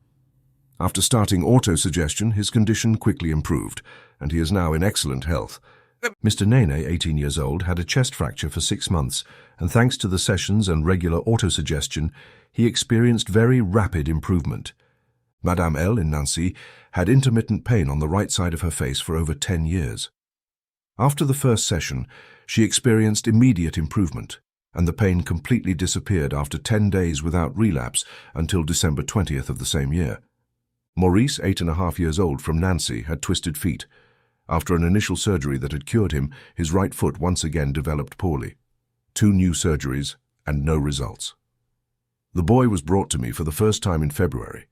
After starting autosuggestion, his condition quickly improved, and he is now in excellent health. Mr. Nene, 18 years old, had a chest fracture for 6 months, and thanks to the sessions and regular autosuggestion, he experienced very rapid improvement. Madame L in Nancy had intermittent pain on the right side of her face for over 10 years. After the first session, she experienced immediate improvement, and the pain completely disappeared after 10 days without relapse until December 20th of the same year. Maurice, 8.5 years old, from Nancy, had twisted feet. After an initial surgery that had cured him, his right foot once again developed poorly. 2 new surgeries and no results. The boy was brought to me for the first time in February.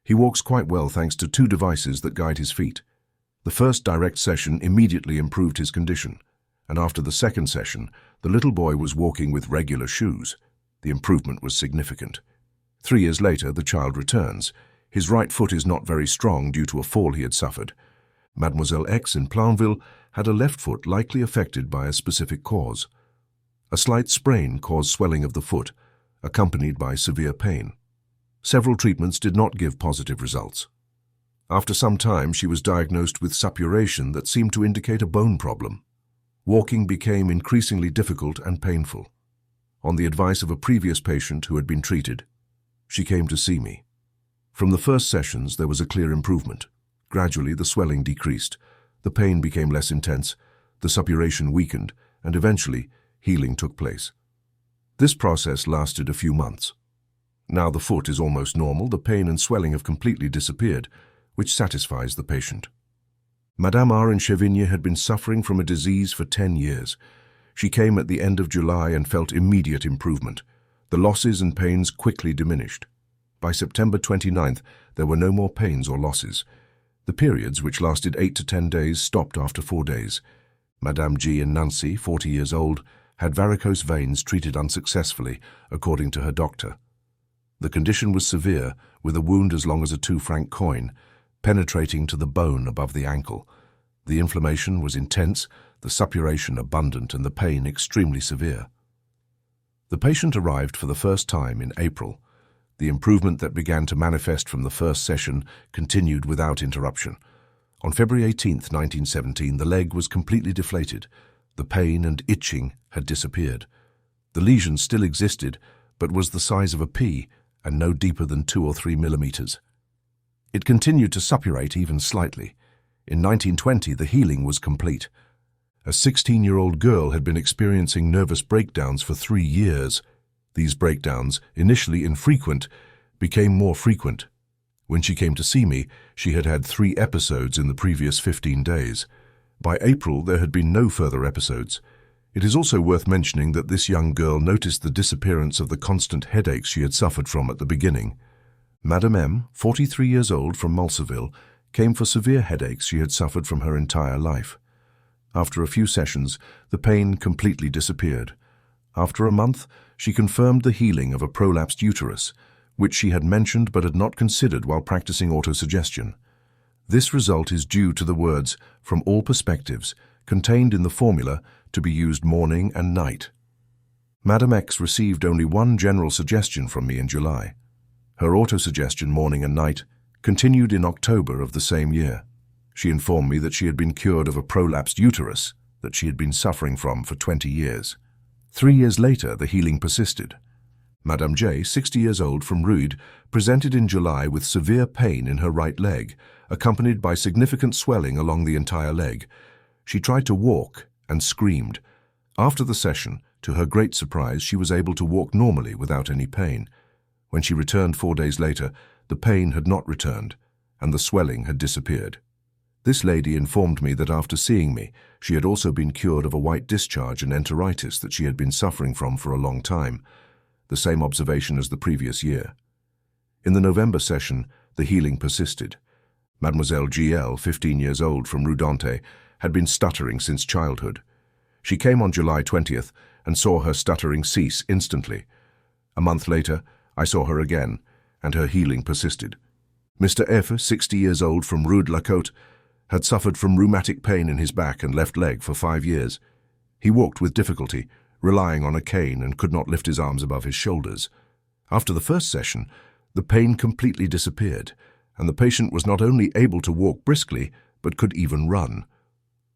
He walks quite well thanks to 2 devices that guide his feet. The first direct session immediately improved his condition, and after the second session, the little boy was walking with regular shoes. The improvement was significant. 3 years later, the child returns. His right foot is not very strong due to a fall he had suffered. Mademoiselle X in Plainville had a left foot likely affected by a specific cause. A slight sprain caused swelling of the foot, accompanied by severe pain. Several treatments did not give positive results. After some time, she was diagnosed with suppuration that seemed to indicate a bone problem. Walking became increasingly difficult and painful. On the advice of a previous patient who had been treated, she came to see me. From the first sessions, there was a clear improvement. Gradually, the swelling decreased, the pain became less intense, the suppuration weakened, and eventually, healing took place. This process lasted a few months. Now the foot is almost normal, the pain and swelling have completely disappeared, which satisfies the patient. Madame R in Chevigny had been suffering from a disease for 10 years. She came at the end of July and felt immediate improvement. The losses and pains quickly diminished. By September 29th, there were no more pains or losses. The periods, which lasted 8 to 10 days, stopped after 4 days. Madame G in Nancy, 40 years old, had varicose veins treated unsuccessfully, according to her doctor. The condition was severe, with a wound as long as a 2-franc coin, penetrating to the bone above the ankle. The inflammation was intense, the suppuration abundant, and the pain extremely severe. The patient arrived for the first time in April. The improvement that began to manifest from the first session continued without interruption. On February 18, 1917, the leg was completely deflated. The pain and itching had disappeared. The lesion still existed, but was the size of a pea and no deeper than 2 or 3 millimeters. It continued to suppurate even slightly. In 1920, the healing was complete. A 16-year-old girl had been experiencing nervous breakdowns for 3 years. These breakdowns, initially infrequent, became more frequent. When she came to see me, she had had 3 episodes in the previous 15 days. By April, there had been no further episodes. It is also worth mentioning that this young girl noticed the disappearance of the constant headaches she had suffered from at the beginning. Madame M, 43 years old from Mulseville, came for severe headaches she had suffered from her entire life. After a few sessions, the pain completely disappeared. After a month, she confirmed the healing of a prolapsed uterus, which she had mentioned but had not considered while practicing autosuggestion. This result is due to the words, "from all perspectives," contained in the formula to be used morning and night. Madame X received only one general suggestion from me in July. Her autosuggestion morning and night continued in October of the same year. She informed me that she had been cured of a prolapsed uterus that she had been suffering from for 20 years. 3 years later, the healing persisted. Madame J, 60 years old from Rude, presented in July with severe pain in her right leg, accompanied by significant swelling along the entire leg. She tried to walk and screamed. After the session, to her great surprise, she was able to walk normally without any pain. When she returned 4 days later, the pain had not returned, and the swelling had disappeared. This lady informed me that after seeing me, she had also been cured of a white discharge and enteritis that she had been suffering from for a long time, the same observation as the previous year. In the November session, the healing persisted. Mademoiselle GL, 15 years old from Rue Dante, had been stuttering since childhood. She came on July 20th and saw her stuttering cease instantly. A month later, I saw her again, and her healing persisted. Mr. F, 60 years old from Rue de la Côte, had suffered from rheumatic pain in his back and left leg for 5 years. He walked with difficulty, relying on a cane, and could not lift his arms above his shoulders. After the first session, the pain completely disappeared, and the patient was not only able to walk briskly, but could even run.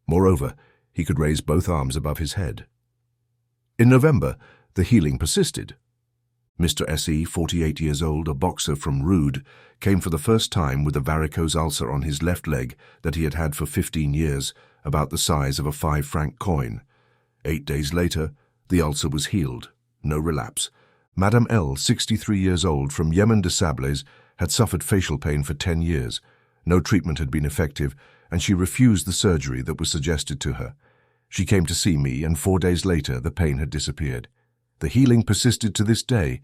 Moreover, he could raise both arms above his head. In November, the healing persisted. Mr. S.E., 48 years old, a boxer from Rude, came for the first time with a varicose ulcer on his left leg that he had had for 15 years, about the size of a 5-franc coin. 8 days later, the ulcer was healed. No relapse. Madame L., 63 years old, from Yemen des Sables, had suffered facial pain for 10 years. No treatment had been effective, and she refused the surgery that was suggested to her. She came to see me, and 4 days later, the pain had disappeared. The healing persisted to this day.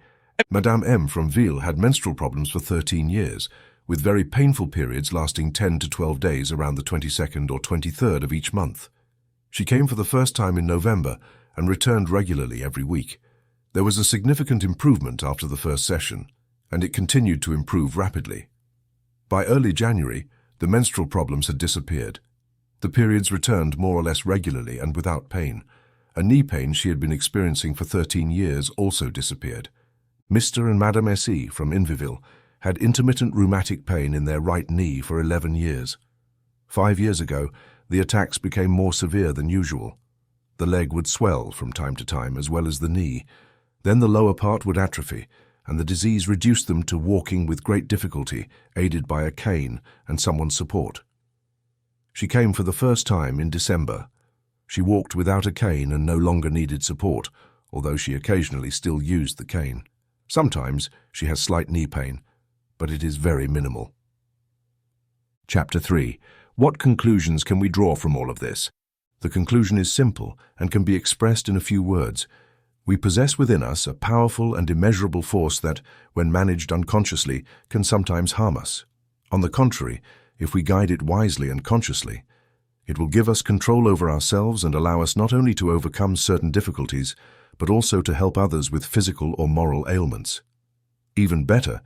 Madame M. from Ville had menstrual problems for 13 years, with very painful periods lasting 10 to 12 days around the 22nd or 23rd of each month. She came for the first time in November and returned regularly every week. There was a significant improvement after the first session, and it continued to improve rapidly. By early January, the menstrual problems had disappeared. The periods returned more or less regularly and without pain. A knee pain she had been experiencing for 13 years also disappeared. Mr. and Madame S.E. from Inviville had intermittent rheumatic pain in their right knee for 11 years. 5 years ago, the attacks became more severe than usual. The leg would swell from time to time, as well as the knee. Then the lower part would atrophy, and the disease reduced them to walking with great difficulty, aided by a cane and someone's support. She came for the first time in December. She walked without a cane and no longer needed support, although she occasionally still used the cane. Sometimes she has slight knee pain, but it is very minimal. Chapter 3. What conclusions can we draw from all of this? The conclusion is simple and can be expressed in a few words. We possess within us a powerful and immeasurable force that, when managed unconsciously, can sometimes harm us. On the contrary, if we guide it wisely and consciously, it will give us control over ourselves and allow us not only to overcome certain difficulties, but also to help others with physical or moral ailments. Even better,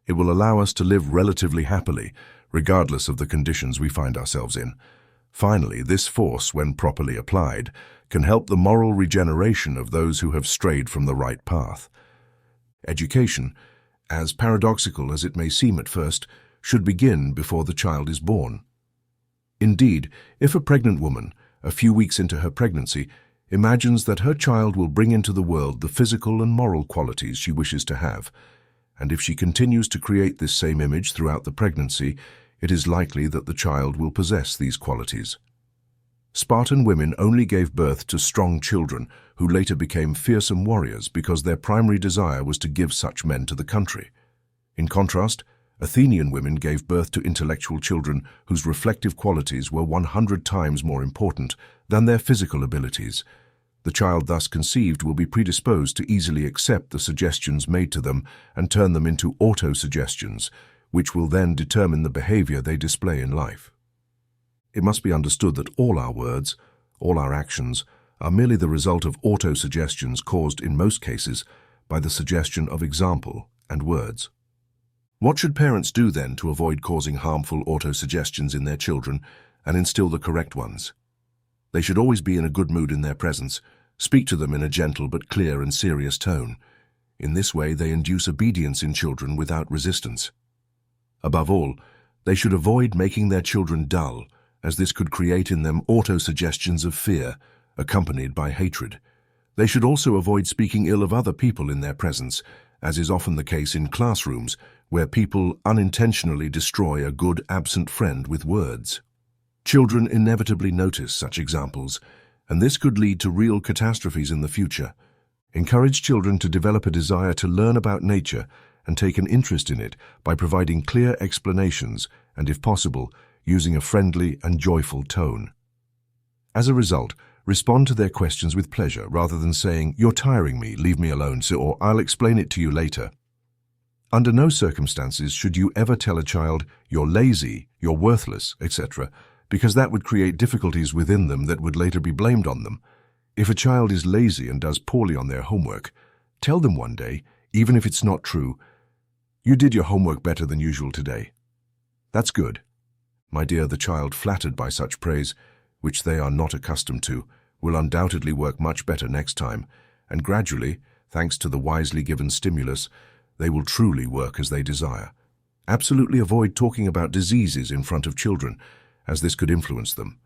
it will allow us to live relatively happily, regardless of the conditions we find ourselves in. Finally, this force, when properly applied, can help the moral regeneration of those who have strayed from the right path. Education, as paradoxical as it may seem at first, should begin before the child is born. Indeed, if a pregnant woman, a few weeks into her pregnancy, imagines that her child will bring into the world the physical and moral qualities she wishes to have, and if she continues to create this same image throughout the pregnancy, it is likely that the child will possess these qualities. Spartan women only gave birth to strong children who later became fearsome warriors because their primary desire was to give such men to the country. In contrast, Athenian women gave birth to intellectual children whose reflective qualities were 100 times more important than their physical abilities. The child thus conceived will be predisposed to easily accept the suggestions made to them and turn them into auto-suggestions, which will then determine the behavior they display in life. It must be understood that all our words, all our actions, are merely the result of auto-suggestions caused, in most cases, by the suggestion of example and words. What should parents do then to avoid causing harmful auto-suggestions in their children and instill the correct ones? They should always be in a good mood in their presence, speak to them in a gentle but clear and serious tone. In this way, they induce obedience in children without resistance. Above all, they should avoid making their children dull, as this could create in them auto-suggestions of fear, accompanied by hatred. They should also avoid speaking ill of other people in their presence, as is often the case in classrooms, where people unintentionally destroy a good absent friend with words. Children inevitably notice such examples, and this could lead to real catastrophes in the future. Encourage children to develop a desire to learn about nature and take an interest in it by providing clear explanations and, if possible, using a friendly and joyful tone. As a result, respond to their questions with pleasure rather than saying, "You're tiring me, leave me alone," or "I'll explain it to you later." Under no circumstances should you ever tell a child, "You're lazy, you're worthless," etc., because that would create difficulties within them that would later be blamed on them. If a child is lazy and does poorly on their homework, tell them one day, even if it's not true, "You did your homework better than usual today." That's good. My dear, the child flattered by such praise, which they are not accustomed to, will undoubtedly work much better next time, and gradually, thanks to the wisely given stimulus, they will truly work as they desire. Absolutely avoid talking about diseases in front of children, as this could influence them.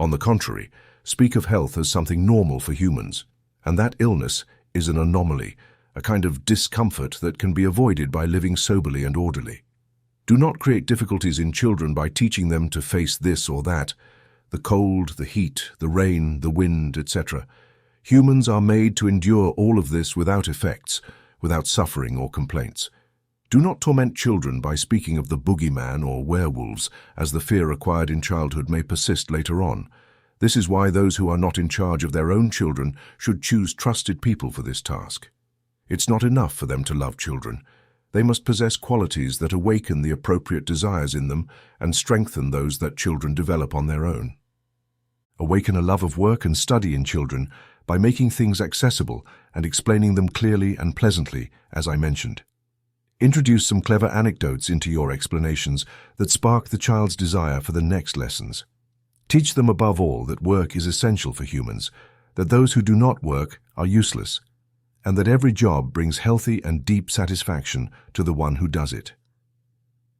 On the contrary, speak of health as something normal for humans, and that illness is an anomaly, a kind of discomfort that can be avoided by living soberly and orderly. Do not create difficulties in children by teaching them to face this or that, the cold, the heat, the rain, the wind, etc. Humans are made to endure all of this without effects, without suffering or complaints. Do not torment children by speaking of the boogeyman or werewolves, as the fear acquired in childhood may persist later on. This is why those who are not in charge of their own children should choose trusted people for this task. It's not enough for them to love children. They must possess qualities that awaken the appropriate desires in them and strengthen those that children develop on their own. Awaken a love of work and study in children by making things accessible and explaining them clearly and pleasantly, as I mentioned. Introduce some clever anecdotes into your explanations that spark the child's desire for the next lessons. Teach them above all that work is essential for humans, that those who do not work are useless, and that every job brings healthy and deep satisfaction to the one who does it.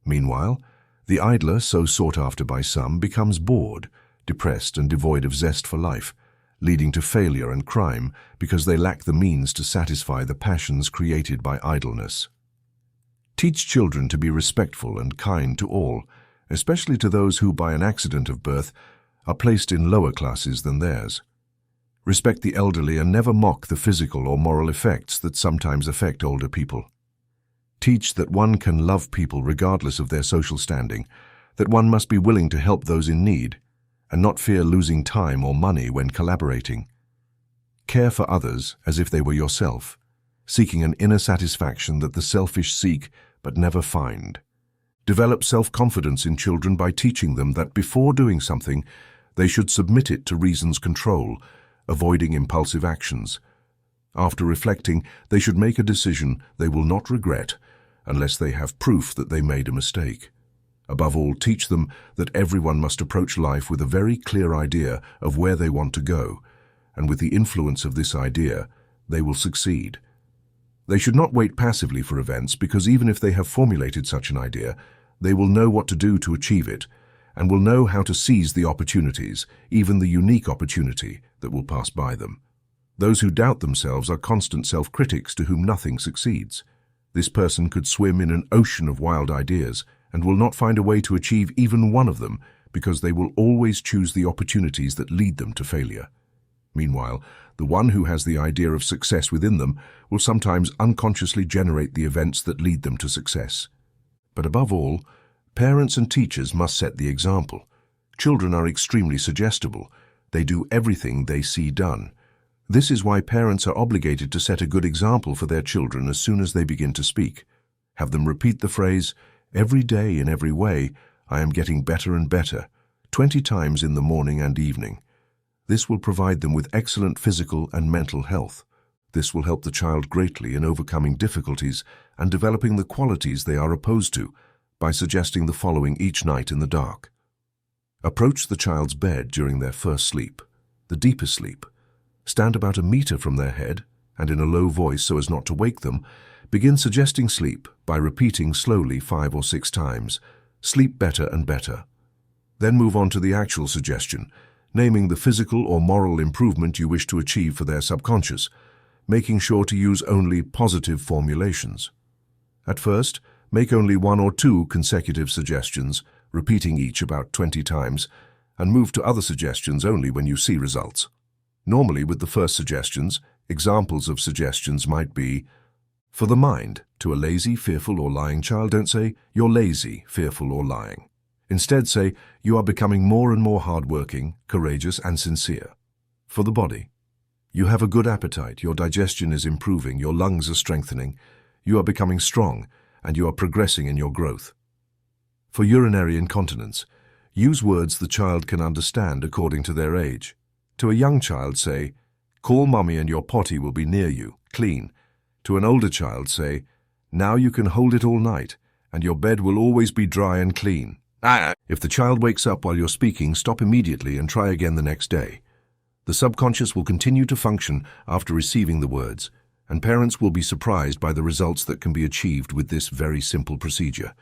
Meanwhile, the idler, so sought after by some, becomes bored, depressed and devoid of zest for life, leading to failure and crime because they lack the means to satisfy the passions created by idleness. Teach children to be respectful and kind to all, especially to those who, by an accident of birth, are placed in lower classes than theirs. Respect the elderly and never mock the physical or moral effects that sometimes affect older people. Teach that one can love people regardless of their social standing, that one must be willing to help those in need, and not fear losing time or money when collaborating. Care for others as if they were yourself, seeking an inner satisfaction that the selfish seek but never find. Develop self-confidence in children by teaching them that before doing something, they should submit it to reason's control, avoiding impulsive actions. After reflecting, they should make a decision they will not regret unless they have proof that they made a mistake. Above all, teach them that everyone must approach life with a very clear idea of where they want to go, and with the influence of this idea, they will succeed. They should not wait passively for events because even if they have formulated such an idea, they will know what to do to achieve it, and will know how to seize the opportunities, even the unique opportunity that will pass by them. Those who doubt themselves are constant self-critics to whom nothing succeeds. This person could swim in an ocean of wild ideas and will not find a way to achieve even one of them because they will always choose the opportunities that lead them to failure. Meanwhile, the one who has the idea of success within them will sometimes unconsciously generate the events that lead them to success. But above all, parents and teachers must set the example. Children are extremely suggestible. They do everything they see done. This is why parents are obligated to set a good example for their children as soon as they begin to speak. Have them repeat the phrase, "Every day in every way, I am getting better and better," 20 times in the morning and evening. This will provide them with excellent physical and mental health. This will help the child greatly in overcoming difficulties and developing the qualities they are opposed to by suggesting the following each night in the dark. Approach the child's bed during their first sleep, the deepest sleep. Stand about 1 meter from their head and in a low voice so as not to wake them, begin suggesting sleep by repeating slowly 5 or 6 times, "Sleep better and better." Then move on to the actual suggestion, naming the physical or moral improvement you wish to achieve for their subconscious, making sure to use only positive formulations. At first, make only 1 or 2 consecutive suggestions, repeating each about 20 times, and move to other suggestions only when you see results. Normally, with the first suggestions, examples of suggestions might be, for the mind, to a lazy, fearful, or lying child, don't say, "You're lazy, fearful, or lying." Instead say, "You are becoming more and more hardworking, courageous, and sincere." For the body, you have a good appetite, your digestion is improving, your lungs are strengthening, you are becoming strong, and you are progressing in your growth. For urinary incontinence, use words the child can understand according to their age. To a young child, say, "Call mommy and your potty will be near you, clean." To an older child, say, "Now you can hold it all night, and your bed will always be dry and clean." If the child wakes up while you're speaking, stop immediately and try again the next day. The subconscious will continue to function after receiving the words, and parents will be surprised by the results that can be achieved with this very simple procedure.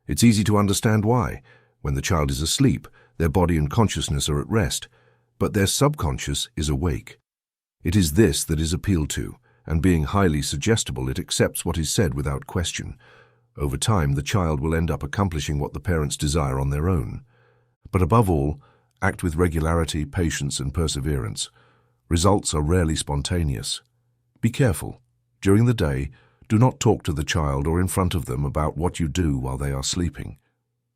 It's easy to understand why. When the child is asleep, their body and consciousness are at rest, but their subconscious is awake. It is this that is appealed to, and being highly suggestible, it accepts what is said without question. Over time, the child will end up accomplishing what the parents desire on their own. But above all, act with regularity, patience, and perseverance. Results are rarely spontaneous. Be careful. During the day, do not talk to the child or in front of them about what you do while they are sleeping.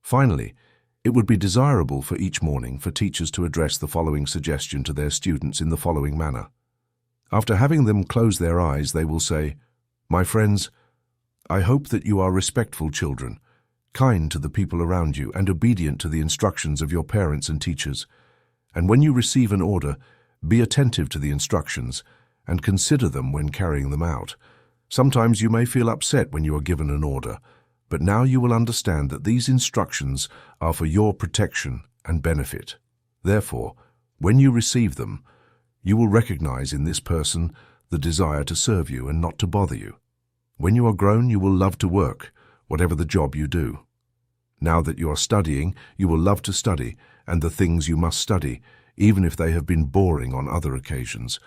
Finally, it would be desirable for each morning for teachers to address the following suggestion to their students in the following manner. After having them close their eyes, they will say, "My friends, I hope that you are respectful children, kind to the people around you, and obedient to the instructions of your parents and teachers. And when you receive an order, be attentive to the instructions and consider them when carrying them out. Sometimes you may feel upset when you are given an order, but now you will understand that these instructions are for your protection and benefit. Therefore, when you receive them, you will recognize in this person the desire to serve you and not to bother you. When you are grown, you will love to work, whatever the job you do. Now that you are studying, you will love to study, and the things you must study, even if they have been boring on other occasions.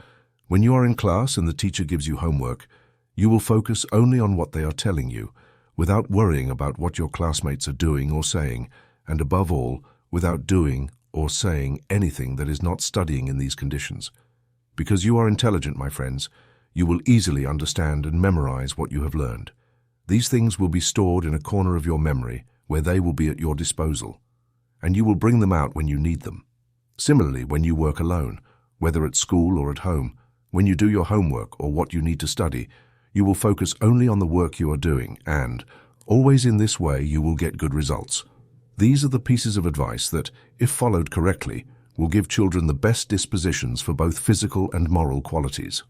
When you are in class and the teacher gives you homework, you will focus only on what they are telling you, without worrying about what your classmates are doing or saying, and above all, without doing or saying anything that is not studying in these conditions. Because you are intelligent, my friends, you will easily understand and memorize what you have learned. These things will be stored in a corner of your memory where they will be at your disposal, and you will bring them out when you need them. Similarly, when you work alone, whether at school or at home, when you do your homework or what you need to study, you will focus only on the work you are doing, and, always in this way, you will get good results. These are the pieces of advice that, if followed correctly, will give children the best dispositions for both physical and moral qualities.